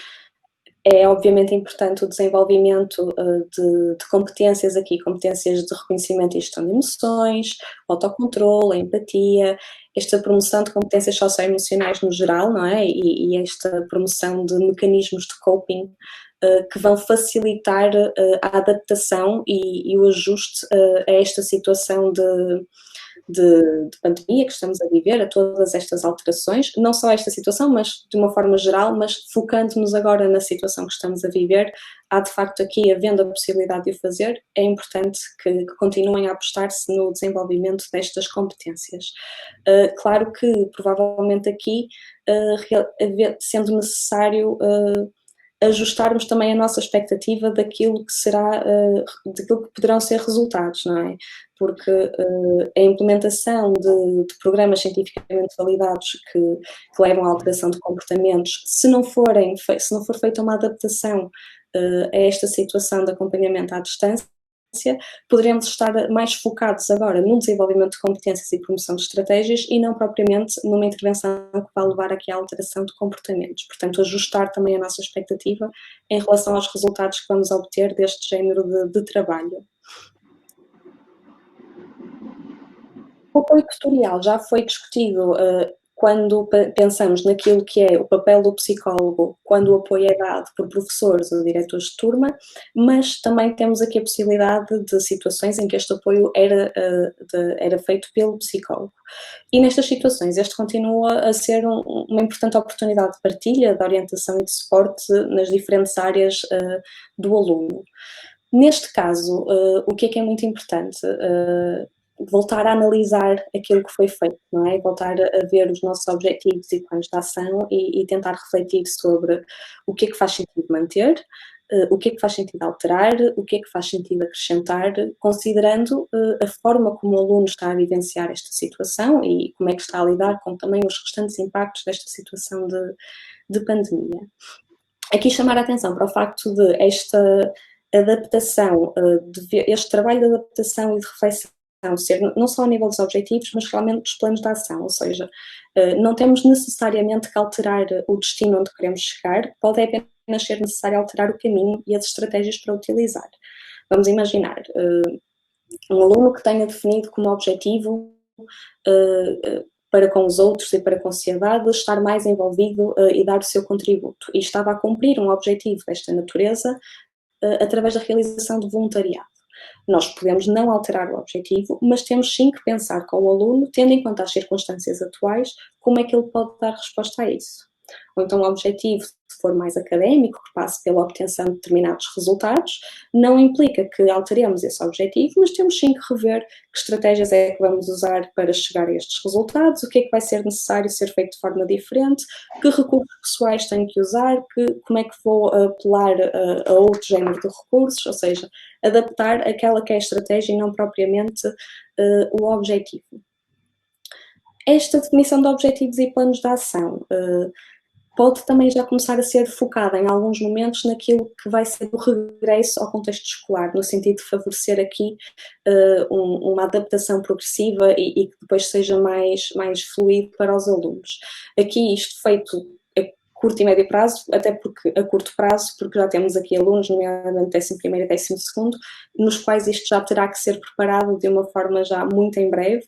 é obviamente importante o desenvolvimento de competências aqui, competências de reconhecimento e gestão de emoções, autocontrole, empatia, esta promoção de competências socioemocionais no geral, não é? E esta promoção de mecanismos de coping que vão facilitar a adaptação e o ajuste a esta situação de pandemia que estamos a viver, a todas estas alterações, não só esta situação, mas de uma forma geral, mas focando-nos agora na situação que estamos a viver, há de facto aqui, havendo a possibilidade de o fazer, é importante que continuem a apostar-se no desenvolvimento destas competências. Claro que, provavelmente aqui, sendo necessário ajustarmos também a nossa expectativa daquilo que será, daquilo que poderão ser resultados, não é? Porque a implementação de programas cientificamente validados que levam à alteração de comportamentos, se não for feita uma adaptação a esta situação de acompanhamento à distância, poderemos estar mais focados agora no desenvolvimento de competências e promoção de estratégias e não propriamente numa intervenção que vai levar aqui à alteração de comportamentos. Portanto, ajustar também a nossa expectativa em relação aos resultados que vamos obter deste género de trabalho. O apoio tutorial já foi discutido quando pensamos naquilo que é o papel do psicólogo, quando o apoio é dado por professores ou diretores de turma, mas também temos aqui a possibilidade de situações em que este apoio era feito pelo psicólogo. E nestas situações este continua a ser uma importante oportunidade de partilha, de orientação e de suporte nas diferentes áreas do aluno. Neste caso, o que é muito importante? Voltar a analisar aquilo que foi feito, não é? Voltar a ver os nossos objetivos e planos de ação e tentar refletir sobre o que é que faz sentido manter, o que é que faz sentido alterar, o que é que faz sentido acrescentar, considerando a forma como o aluno está a vivenciar esta situação e como é que está a lidar com também os restantes impactos desta situação de pandemia. Aqui chamar a atenção para o facto de esta adaptação, este trabalho de adaptação e de reflexão ser não só a nível dos objetivos, mas realmente dos planos de ação, ou seja, não temos necessariamente que alterar o destino onde queremos chegar, pode apenas ser necessário alterar o caminho e as estratégias para utilizar. Vamos imaginar um aluno que tenha definido como objetivo para com os outros e para com a sociedade estar mais envolvido e dar o seu contributo, e estava a cumprir um objetivo desta natureza através da realização de voluntariado. Nós podemos não alterar o objetivo, mas temos sim que pensar com o aluno, tendo em conta as circunstâncias atuais, como é que ele pode dar resposta a isso. Ou então o objetivo, se for mais académico, que passe pela obtenção de determinados resultados, não implica que alteremos esse objetivo, mas temos sim que rever que estratégias é que vamos usar para chegar a estes resultados, o que é que vai ser necessário ser feito de forma diferente, que recursos pessoais tenho que usar, como é que vou apelar a outro género de recursos, ou seja, adaptar aquela que é a estratégia e não propriamente o objetivo. Esta definição de objetivos e planos de ação pode também já começar a ser focada em alguns momentos naquilo que vai ser o regresso ao contexto escolar, no sentido de favorecer aqui uma adaptação progressiva e que depois seja mais fluido para os alunos. Aqui isto feito curto e médio prazo, até porque a curto prazo, porque já temos aqui alunos, nomeadamente 11º e 12º, nos quais isto já terá que ser preparado de uma forma já muito em breve,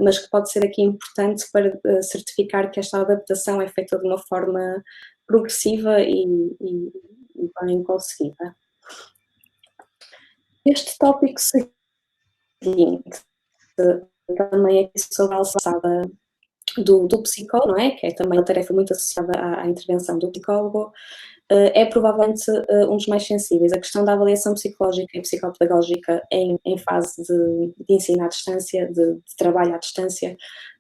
mas que pode ser aqui importante para certificar que esta adaptação é feita de uma forma progressiva e bem conseguida. Este tópico seguinte, também aqui sobre a alçada do psicólogo, não é? Que é também uma tarefa muito associada à intervenção do psicólogo, é provavelmente um dos mais sensíveis. A questão da avaliação psicológica e psicopedagógica em fase de ensino à distância, de trabalho à distância,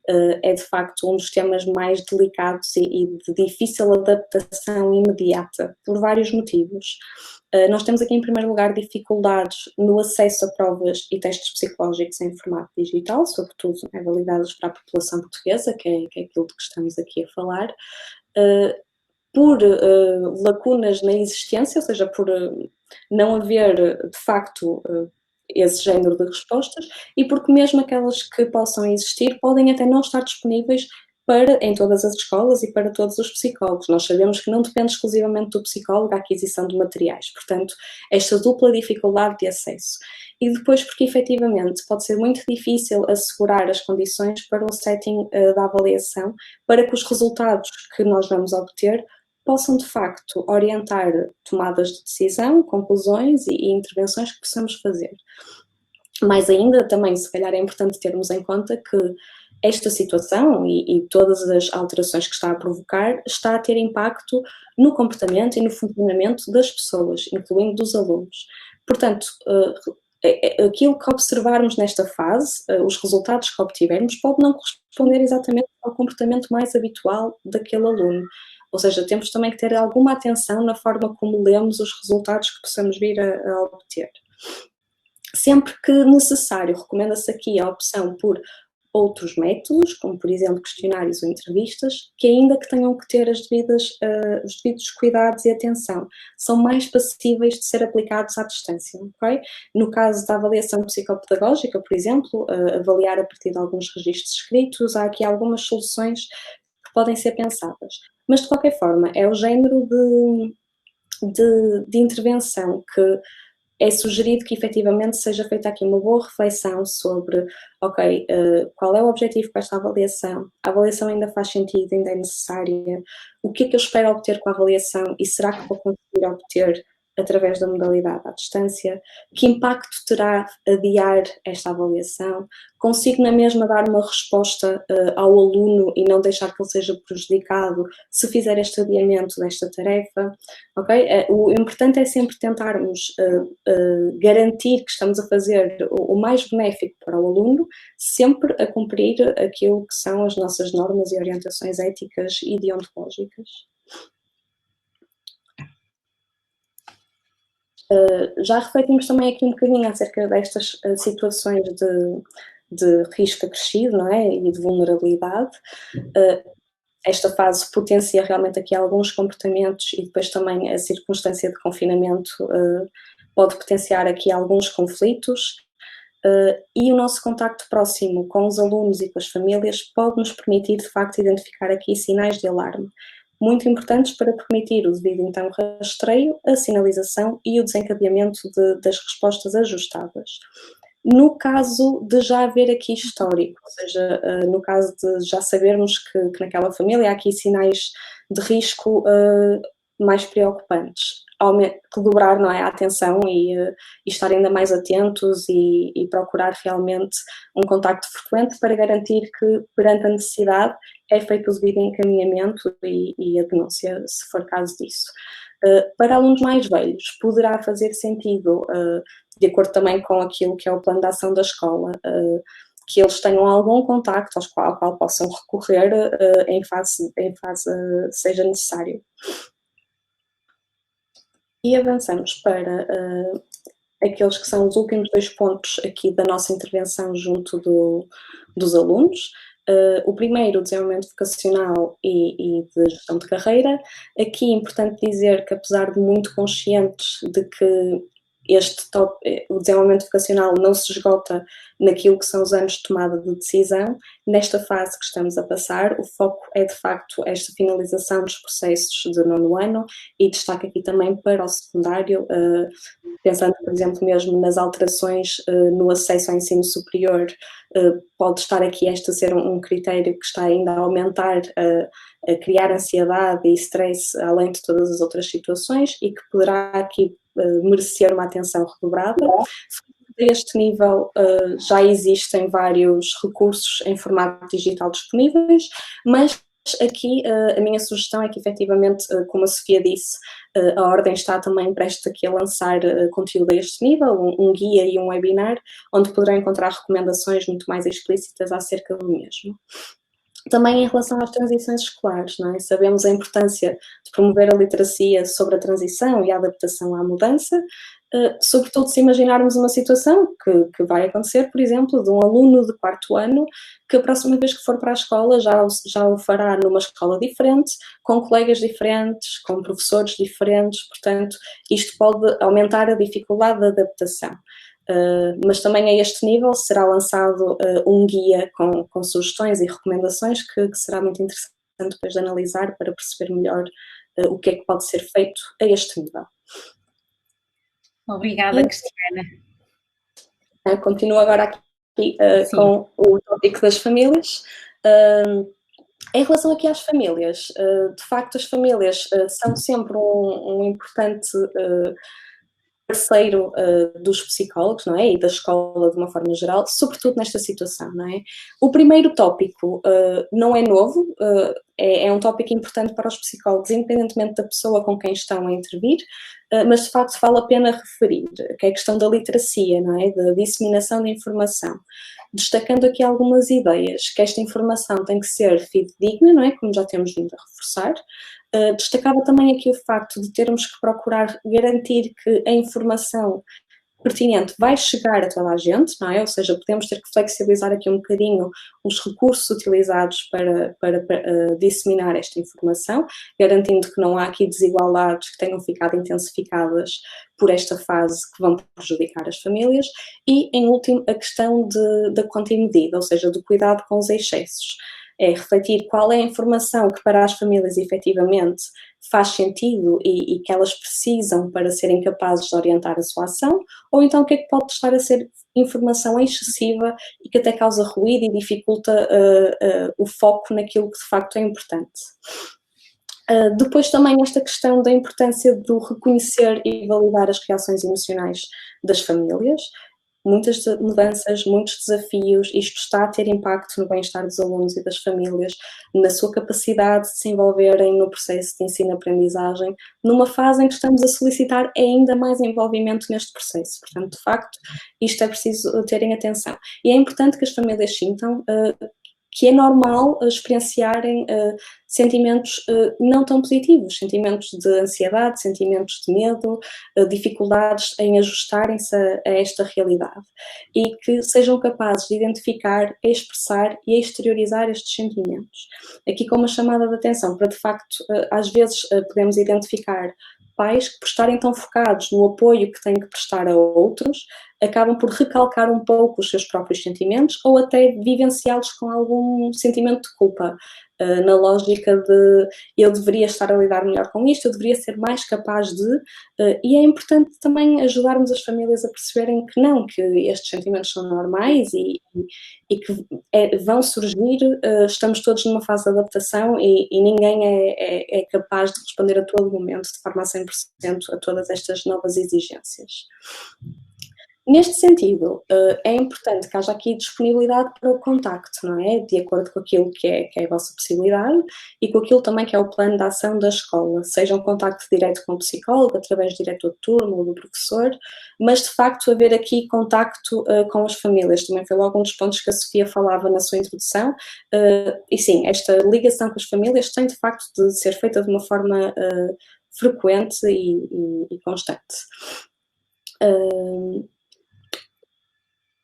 é de facto um dos temas mais delicados e de difícil adaptação imediata, por vários motivos. Nós temos aqui, em primeiro lugar, dificuldades no acesso a provas e testes psicológicos em formato digital, sobretudo validados para a população portuguesa, que é aquilo de que estamos aqui a falar, por lacunas na existência, ou seja, por não haver, de facto, esse género de respostas, e porque mesmo aquelas que possam existir podem até não estar disponíveis em todas as escolas e para todos os psicólogos. Nós sabemos que não depende exclusivamente do psicólogo a aquisição de materiais, portanto, esta dupla dificuldade de acesso. E depois porque, efetivamente, pode ser muito difícil assegurar as condições para o setting da avaliação, para que os resultados que nós vamos obter possam, de facto, orientar tomadas de decisão, conclusões e intervenções que possamos fazer. Mais ainda, também, se calhar, é importante termos em conta que esta situação e todas as alterações que está a provocar está a ter impacto no comportamento e no funcionamento das pessoas, incluindo dos alunos. Portanto, aquilo que observarmos nesta fase, os resultados que obtivermos, pode não corresponder exatamente ao comportamento mais habitual daquele aluno. Ou seja, temos também que ter alguma atenção na forma como lemos os resultados que possamos vir a obter. Sempre que necessário, recomenda-se aqui a opção por outros métodos, como por exemplo questionários ou entrevistas, que ainda que tenham que ter os devidos cuidados e atenção, são mais passíveis de ser aplicados à distância, ok? No caso da avaliação psicopedagógica, por exemplo, avaliar a partir de alguns registros escritos, há aqui algumas soluções que podem ser pensadas. Mas de qualquer forma, é o género de intervenção que é sugerido que efetivamente seja feita aqui uma boa reflexão sobre, ok, qual é o objetivo para esta avaliação? A avaliação ainda faz sentido, ainda é necessária? O que é que eu espero obter com a avaliação e será que vou conseguir obter através da modalidade à distância? Que impacto terá adiar esta avaliação? Consigo na mesma dar uma resposta ao aluno e não deixar que ele seja prejudicado se fizer este adiamento desta tarefa? Okay? O importante é sempre tentarmos garantir que estamos a fazer o mais benéfico para o aluno, sempre a cumprir aquilo que são as nossas normas e orientações éticas e deontológicas. Já refletimos também aqui um bocadinho acerca destas situações de risco acrescido, não é? E de vulnerabilidade. Esta fase potencia realmente aqui alguns comportamentos e depois também a circunstância de confinamento pode potenciar aqui alguns conflitos. E o nosso contacto próximo com os alunos e com as famílias pode nos permitir, de facto, identificar aqui sinais de alarme, muito importantes para permitir o devido, então, rastreio, a sinalização e o desencadeamento das respostas ajustadas. No caso de já haver aqui histórico, ou seja, no caso de já sabermos que naquela família há aqui sinais de risco mais preocupantes, redobrar, não é, a atenção e estar ainda mais atentos e procurar realmente um contacto frequente para garantir que, perante a necessidade, é feito o devido encaminhamento e a denúncia, se for caso disso. Para alunos mais velhos, poderá fazer sentido, de acordo também com aquilo que é o plano de ação da escola, que eles tenham algum contacto ao qual possam recorrer em fase seja necessário. E avançamos para aqueles que são os últimos 2 pontos aqui da nossa intervenção junto dos alunos. O primeiro, o desenvolvimento vocacional e de gestão de carreira. Aqui é importante dizer que, apesar de muito conscientes de que o desenvolvimento vocacional não se esgota naquilo que são os anos de tomada de decisão. Nesta fase que estamos a passar, o foco é de facto esta finalização dos processos de nono ano e destaque aqui também para o secundário, pensando, por exemplo, mesmo nas alterações no acesso ao ensino superior, pode estar aqui este a ser um critério que está ainda a aumentar, a criar ansiedade e stress, além de todas as outras situações, e que poderá aqui merecer uma atenção redobrada. A este nível já existem vários recursos em formato digital disponíveis, mas aqui a minha sugestão é que efetivamente, como a Sofia disse, a Ordem está também prestes aqui a lançar conteúdo a este nível, um guia e um webinar, onde poderão encontrar recomendações muito mais explícitas acerca do mesmo. Também em relação às transições escolares, não é? Sabemos a importância de promover a literacia sobre a transição e a adaptação à mudança, sobretudo se imaginarmos uma situação que vai acontecer, por exemplo, de um aluno de 4º ano que a próxima vez que for para a escola já o fará numa escola diferente, com colegas diferentes, com professores diferentes, portanto, isto pode aumentar a dificuldade de adaptação. Mas também a este nível será lançado um guia com sugestões e recomendações que será muito interessante depois de analisar para perceber melhor o que é que pode ser feito a este nível. Obrigada, Cristiana. Continuo agora aqui com o tópico das famílias. Em relação aqui às famílias, de facto as famílias são sempre um importante parceiro dos psicólogos, não é? E da escola de uma forma geral, sobretudo nesta situação, não é? O primeiro tópico não é novo, é um tópico importante para os psicólogos, independentemente da pessoa com quem estão a intervir, mas de facto vale a pena referir, que é a questão da literacia, não é? Da disseminação da informação. Destacando aqui algumas ideias, que esta informação tem que ser fidedigna, não é? Como já temos vindo a reforçar. Destacava também aqui o facto de termos que procurar garantir que a informação pertinente vai chegar a toda a gente, não é? Ou seja, podemos ter que flexibilizar aqui um bocadinho os recursos utilizados para disseminar esta informação, garantindo que não há aqui desigualdades que tenham ficado intensificadas por esta fase que vão prejudicar as famílias. E, em último, a questão da conta e medida, ou seja, do cuidado com os excessos. É refletir qual é a informação que para as famílias efetivamente faz sentido e que elas precisam para serem capazes de orientar a sua ação, ou então o que é que pode estar a ser informação excessiva e que até causa ruído e dificulta o foco naquilo que de facto é importante. Depois também esta questão da importância do reconhecer e validar as reações emocionais das famílias. Muitas mudanças, muitos desafios, isto está a ter impacto no bem-estar dos alunos e das famílias, na sua capacidade de se envolverem no processo de ensino-aprendizagem, numa fase em que estamos a solicitar ainda mais envolvimento neste processo. Portanto, de facto, isto é preciso terem atenção. E é importante que as famílias sintam que é normal experienciarem sentimentos não tão positivos, sentimentos de ansiedade, sentimentos de medo, dificuldades em ajustarem-se a esta realidade e que sejam capazes de identificar, expressar e exteriorizar estes sentimentos. Aqui com uma chamada de atenção para, de facto, às vezes podemos identificar pais que, por estarem tão focados no apoio que têm que prestar a outros, acabam por recalcar um pouco os seus próprios sentimentos ou até vivenciá-los com algum sentimento de culpa, na lógica de eu deveria estar a lidar melhor com isto, eu deveria ser mais capaz de, e é importante também ajudarmos as famílias a perceberem que não, que estes sentimentos são normais e que vão surgir, estamos todos numa fase de adaptação e ninguém é capaz de responder a todo momento de forma a 100% a todas estas novas exigências. Neste sentido, é importante que haja aqui disponibilidade para o contacto, não é? De acordo com aquilo que é a vossa possibilidade e com aquilo também que é o plano de ação da escola, seja um contacto direto com o psicólogo, através do diretor de turma ou do professor, mas de facto haver aqui contacto com as famílias, também foi logo um dos pontos que a Sofia falava na sua introdução, e sim, esta ligação com as famílias tem de facto de ser feita de uma forma frequente e constante.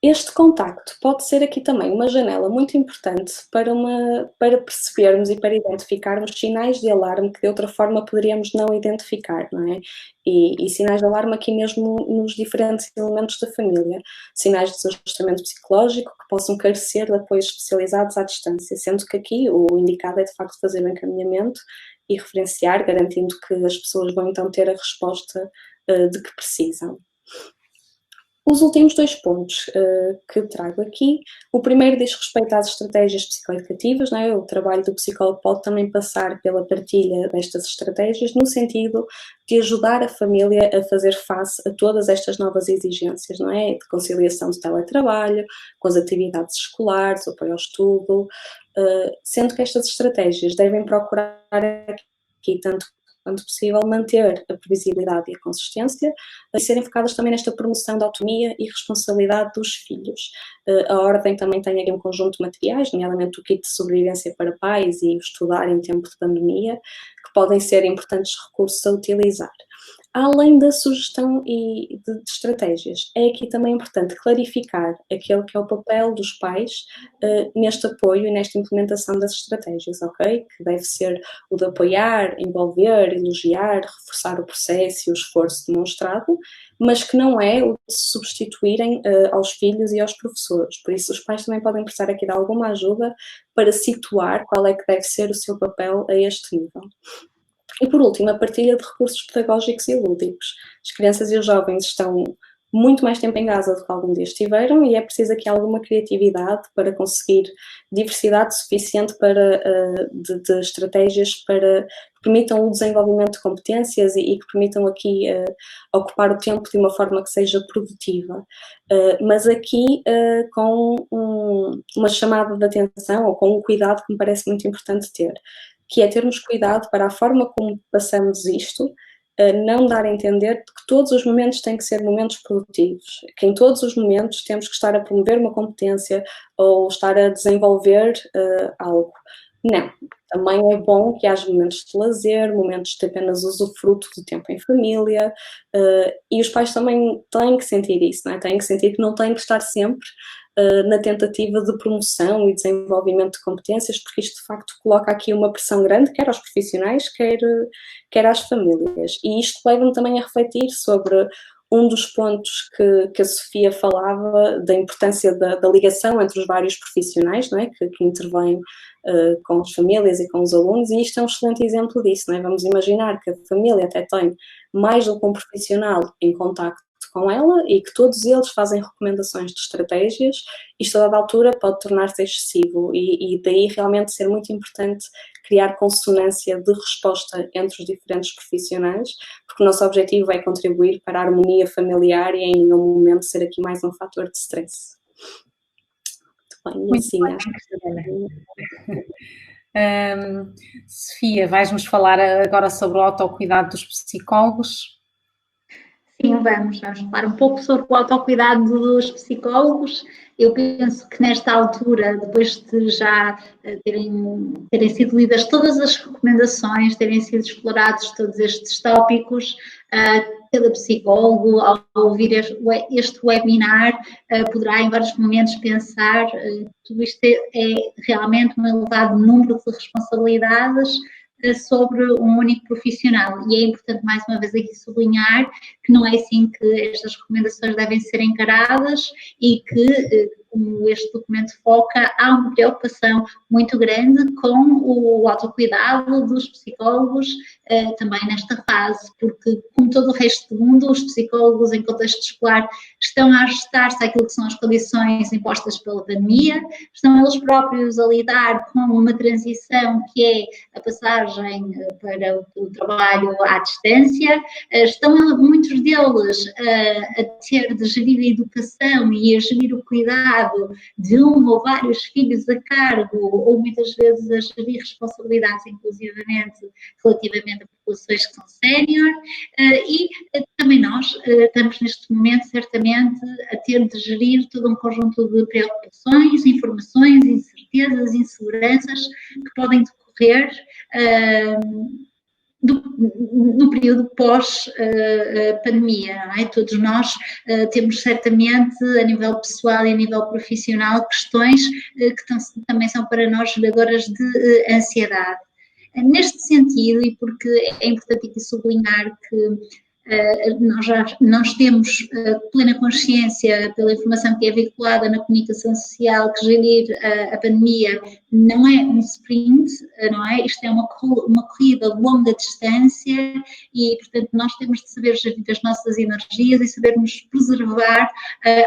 Este contacto pode ser aqui também uma janela muito importante para percebermos e para identificarmos sinais de alarme que de outra forma poderíamos não identificar, não é? E sinais de alarme aqui mesmo nos diferentes elementos da família. Sinais de desajustamento psicológico que possam carecer de apoios especializados à distância, sendo que aqui o indicado é de facto fazer o encaminhamento e referenciar, garantindo que as pessoas vão então ter a resposta de que precisam. Os últimos 2 pontos que trago aqui, o primeiro diz respeito às estratégias psicoeducativas, não é? O trabalho do psicólogo pode também passar pela partilha destas estratégias, no sentido de ajudar a família a fazer face a todas estas novas exigências, não é? De conciliação de teletrabalho, com as atividades escolares, o apoio ao estudo, sendo que estas estratégias devem procurar aqui, tanto quanto possível, manter a previsibilidade e a consistência e serem focadas também nesta promoção da autonomia e responsabilidade dos filhos. A Ordem também tem aqui um conjunto de materiais, nomeadamente o kit de sobrevivência para pais e o estudar em tempo de pandemia, que podem ser importantes recursos a utilizar. Além da sugestão de estratégias, é aqui também importante clarificar aquele que é o papel dos pais neste apoio e nesta implementação das estratégias, ok? Que deve ser o de apoiar, envolver, elogiar, reforçar o processo e o esforço demonstrado, mas que não é o de se substituírem aos filhos e aos professores. Por isso, os pais também podem precisar aqui de alguma ajuda para situar qual é que deve ser o seu papel a este nível. E, por último, a partilha de recursos pedagógicos e lúdicos. As crianças e os jovens estão muito mais tempo em casa do que algum dia estiveram e é preciso aqui alguma criatividade para conseguir diversidade suficiente de estratégias para que permitam o desenvolvimento de competências e que permitam aqui ocupar o tempo de uma forma que seja produtiva. Mas aqui com uma chamada de atenção ou com um cuidado que me parece muito importante ter, que é termos cuidado para a forma como passamos isto, não dar a entender que todos os momentos têm que ser momentos produtivos, que em todos os momentos temos que estar a promover uma competência ou estar a desenvolver algo. Não. Também é bom que haja momentos de lazer, momentos de apenas usufruto do tempo em família, e os pais também têm que sentir isso, não é? Têm que sentir que não têm que estar sempre na tentativa de promoção e desenvolvimento de competências, porque isto de facto coloca aqui uma pressão grande, quer aos profissionais, quer às famílias. E isto leva-me também a refletir sobre um dos pontos que a Sofia falava, da importância da ligação entre os vários profissionais, não é? que intervêm com as famílias e com os alunos, e isto é um excelente exemplo disso. Não é? Vamos imaginar que a família até tem mais do que um profissional em contacto com ela e que todos eles fazem recomendações de estratégias, isto a dada altura pode tornar-se excessivo e daí realmente ser muito importante criar consonância de resposta entre os diferentes profissionais, porque o nosso objetivo é contribuir para a harmonia familiar e em nenhum momento ser aqui mais um fator de stress. Muito bem, assim acho que... Sofia, vais-nos falar agora sobre o autocuidado dos psicólogos? Sim, vamos falar um pouco sobre o autocuidado dos psicólogos. Eu penso que nesta altura, depois de já terem sido lidas todas as recomendações, terem sido explorados todos estes tópicos, cada psicólogo, ao ouvir este webinar, poderá em vários momentos pensar que tudo isto é realmente um elevado número de responsabilidades sobre um único profissional. E é importante, mais uma vez, aqui sublinhar que não é assim que estas recomendações devem ser encaradas e que, como este documento foca, há uma preocupação muito grande com o autocuidado dos psicólogos também nesta fase, porque, como todo o resto do mundo, os psicólogos em contexto escolar estão a ajustar-se àquilo que são as condições impostas pela pandemia, estão eles próprios a lidar com uma transição que é a passagem para o trabalho à distância, estão muitos deles a ter de gerir a educação e a gerir o cuidado de um ou vários filhos a cargo, ou muitas vezes a gerir responsabilidades, inclusivamente relativamente a populações que são sénior, e também nós estamos neste momento certamente a ter de gerir todo um conjunto de preocupações, informações, incertezas, inseguranças que podem decorrer no período pós-pandemia, não é? Todos nós temos certamente, a nível pessoal e a nível profissional, questões que também são para nós geradoras de ansiedade. Neste sentido, e porque é importante aqui sublinhar que nós temos plena consciência, pela informação que é veiculada na comunicação social, que gerir a pandemia não é um sprint, não é? Isto é uma corrida de longa distância e, portanto, nós temos de saber gerir as nossas energias e sabermos preservar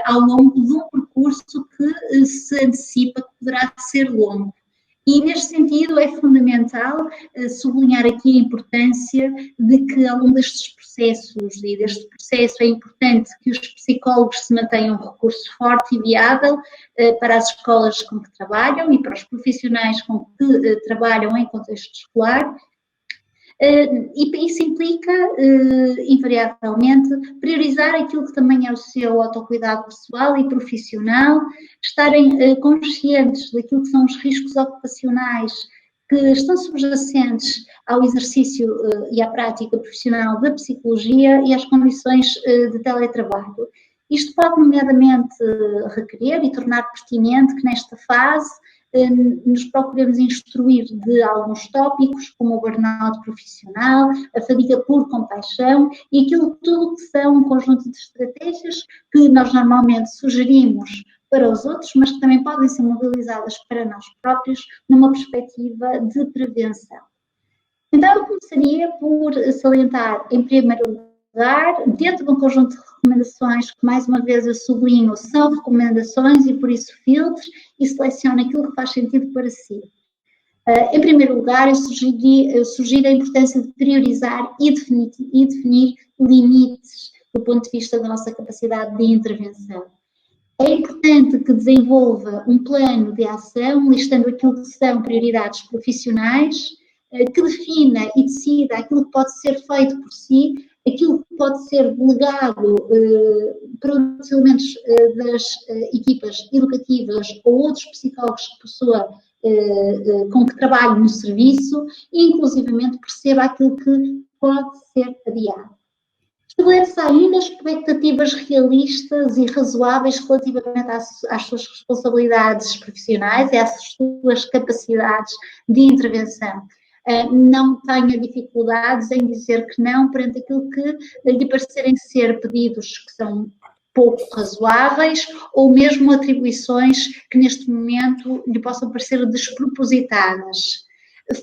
ao longo de um percurso que se antecipa que poderá ser longo. E, neste sentido, é fundamental sublinhar aqui a importância de que, ao longo destes processos e deste processo, é importante que os psicólogos se mantenham um recurso forte e viável para as escolas com que trabalham e para os profissionais com que trabalham em contexto escolar. E isso implica, invariavelmente, priorizar aquilo que também é o seu autocuidado pessoal e profissional, estarem conscientes daquilo que são os riscos ocupacionais que estão subjacentes ao exercício e à prática profissional da psicologia e às condições de teletrabalho. Isto pode, nomeadamente, requerer e tornar pertinente que, nesta fase, nos procuramos instruir de alguns tópicos, como o burnout profissional, a fadiga por compaixão e aquilo tudo que são um conjunto de estratégias que nós normalmente sugerimos para os outros, mas que também podem ser mobilizadas para nós próprios numa perspectiva de prevenção. Então, eu começaria por salientar, em primeiro lugar, dentro de um conjunto de recomendações que, mais uma vez, eu sublinho, são recomendações e, por isso, filtros e seleciona aquilo que faz sentido para si. Em primeiro lugar, eu sugiro a importância de priorizar e definir limites do ponto de vista da nossa capacidade de intervenção. É importante que desenvolva um plano de ação, listando aquilo que são prioridades profissionais, que defina e decida aquilo que pode ser feito por si, aquilo que pode ser delegado para outros elementos das equipas educativas ou outros psicólogos que possua, com que trabalhe no serviço e, inclusivamente, perceba aquilo que pode ser adiado. Estabelece ainda expectativas realistas e razoáveis relativamente às suas responsabilidades profissionais e às suas capacidades de intervenção. Não tenha dificuldades em dizer que não perante aquilo que lhe parecerem ser pedidos que são pouco razoáveis ou mesmo atribuições que neste momento lhe possam parecer despropositadas.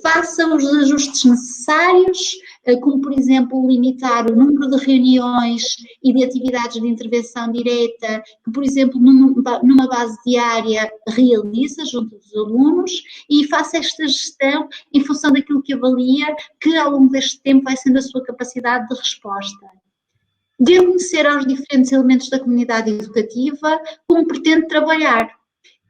Faça os ajustes necessários, como por exemplo limitar o número de reuniões e de atividades de intervenção direta que, por exemplo, numa base diária realiza junto dos alunos e faça esta gestão em função daquilo que avalia que ao longo deste tempo vai sendo a sua capacidade de resposta. Dê conhecer aos diferentes elementos da comunidade educativa como pretende trabalhar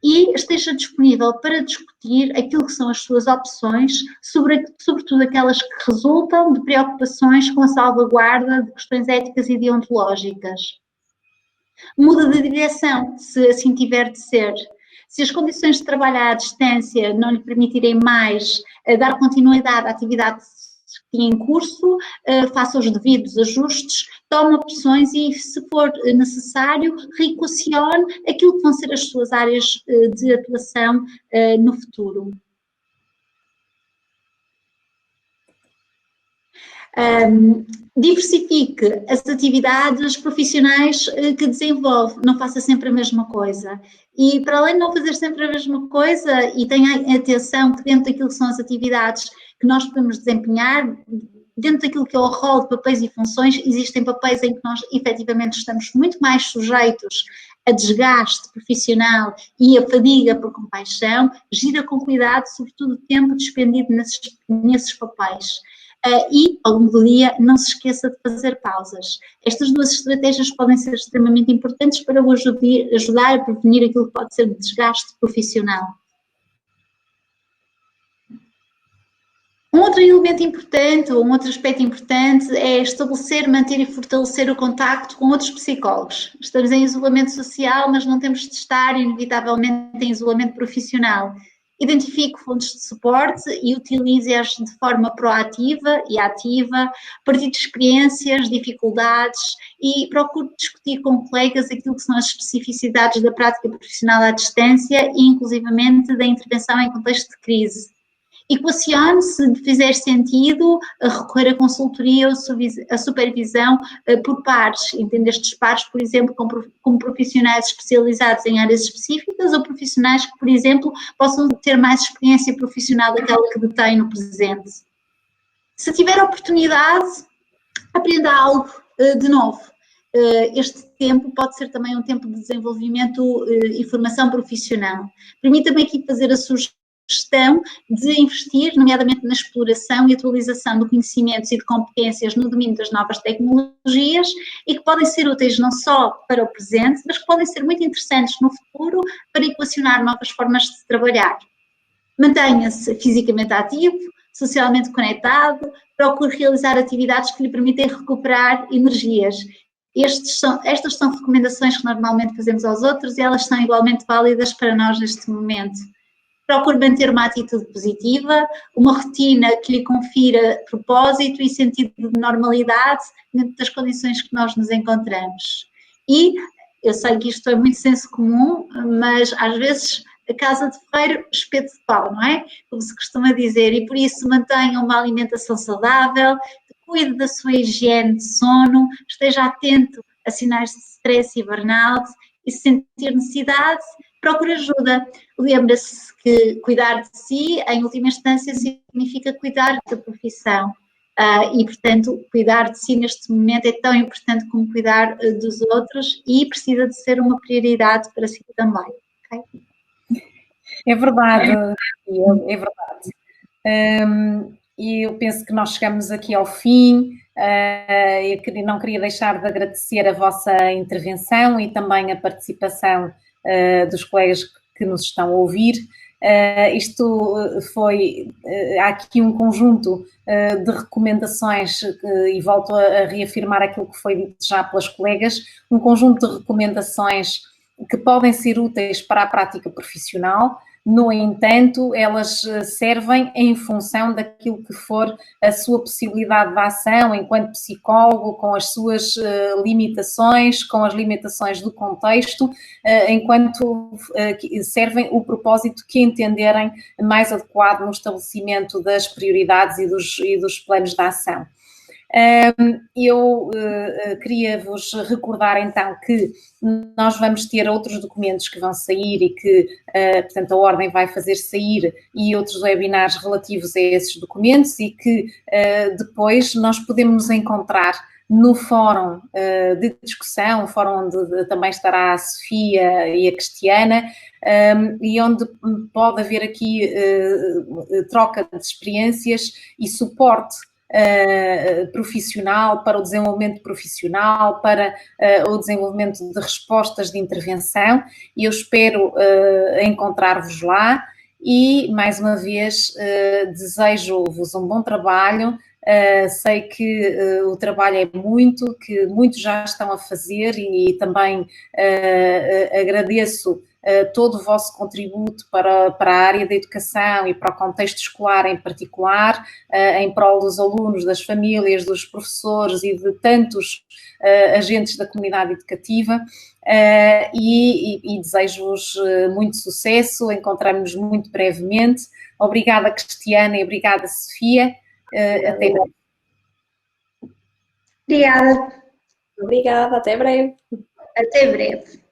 e esteja disponível para discutir aquilo que são as suas opções, sobretudo aquelas que resultam de preocupações com a salvaguarda de questões éticas e deontológicas. Muda de direção, se assim tiver de ser. Se as condições de trabalho à distância não lhe permitirem mais dar continuidade à atividade que tinha em curso, faça os devidos ajustes, tome opções e, se for necessário, reequacione aquilo que vão ser as suas áreas de atuação no futuro. Diversifique as atividades profissionais que desenvolve, não faça sempre a mesma coisa. E para além de não fazer sempre a mesma coisa, e tenha atenção que dentro daquilo que são as atividades que nós podemos desempenhar, dentro daquilo que é o rol de papéis e funções, existem papéis em que nós efetivamente estamos muito mais sujeitos a desgaste profissional e a fadiga por compaixão. Gira com cuidado, sobretudo o tempo despendido nesses papéis. E, ao longo do dia, não se esqueça de fazer pausas. Estas duas estratégias podem ser extremamente importantes para o ajudar a prevenir aquilo que pode ser desgaste profissional. Um outro elemento importante, ou um outro aspecto importante, é estabelecer, manter e fortalecer o contacto com outros psicólogos. Estamos em isolamento social, mas não temos de estar, inevitavelmente, em isolamento profissional. Identifique fontes de suporte e utilize-as de forma proativa e ativa, partilhe experiências, dificuldades e procure discutir com colegas aquilo que são as especificidades da prática profissional à distância e, inclusivamente, da intervenção em contexto de crise. Equacione, se fizer sentido, recorrer à consultoria ou a supervisão por pares, entender estes pares, por exemplo, como profissionais especializados em áreas específicas ou profissionais que, por exemplo, possam ter mais experiência profissional daquela que detêm no presente. Se tiver oportunidade, aprenda algo de novo. Este tempo pode ser também um tempo de desenvolvimento e formação profissional. Permita-me aqui fazer a sugestão de investir, nomeadamente na exploração e atualização de conhecimentos e de competências no domínio das novas tecnologias e que podem ser úteis não só para o presente, mas que podem ser muito interessantes no futuro para equacionar novas formas de trabalhar. Mantenha-se fisicamente ativo, socialmente conectado, procure realizar atividades que lhe permitem recuperar energias. Estas são recomendações que normalmente fazemos aos outros e elas são igualmente válidas para nós neste momento. Procure manter uma atitude positiva, uma rotina que lhe confira propósito e sentido de normalidade dentro das condições que nós nos encontramos. E eu sei que isto é muito senso comum, mas às vezes a casa de ferreiro, espeto de pau, não é? Como se costuma dizer, e por isso mantenha uma alimentação saudável, cuide da sua higiene de sono, esteja atento a sinais de stress e burnout e se sentir necessidade, procure ajuda. Lembra-se que cuidar de si, em última instância, significa cuidar da profissão. E, portanto, cuidar de si neste momento é tão importante como cuidar dos outros e precisa de ser uma prioridade para si também. Okay? É verdade, é verdade. E eu penso que nós chegamos aqui ao fim. Eu não queria deixar de agradecer a vossa intervenção e também a participação dos colegas que nos estão a ouvir. Há aqui um conjunto de recomendações e volto a reafirmar aquilo que foi dito já pelas colegas, um conjunto de recomendações que podem ser úteis para a prática profissional. No entanto, elas servem em função daquilo que for a sua possibilidade de ação enquanto psicólogo, com as suas limitações, com as limitações do contexto, enquanto servem o propósito que entenderem mais adequado no estabelecimento das prioridades e dos planos de ação. Eu queria vos recordar então que nós vamos ter outros documentos que vão sair e que, portanto, a Ordem vai fazer sair e outros webinars relativos a esses documentos e que depois nós podemos nos encontrar no fórum de discussão, um fórum onde também estará a Sofia e a Cristiana, e onde pode haver aqui troca de experiências e suporte profissional, para o desenvolvimento profissional, para o desenvolvimento de respostas de intervenção, e eu espero encontrar-vos lá e, mais uma vez, desejo-vos um bom trabalho. Sei que o trabalho é muito, que muitos já estão a fazer e também agradeço todo o vosso contributo para a área da educação e para o contexto escolar em particular, em prol dos alunos, das famílias, dos professores e de tantos agentes da comunidade educativa, e desejo-vos muito sucesso, encontramos-nos muito brevemente. Obrigada, Cristiana, e obrigada, Sofia. Até breve. Obrigada. Obrigada, até breve. Até breve.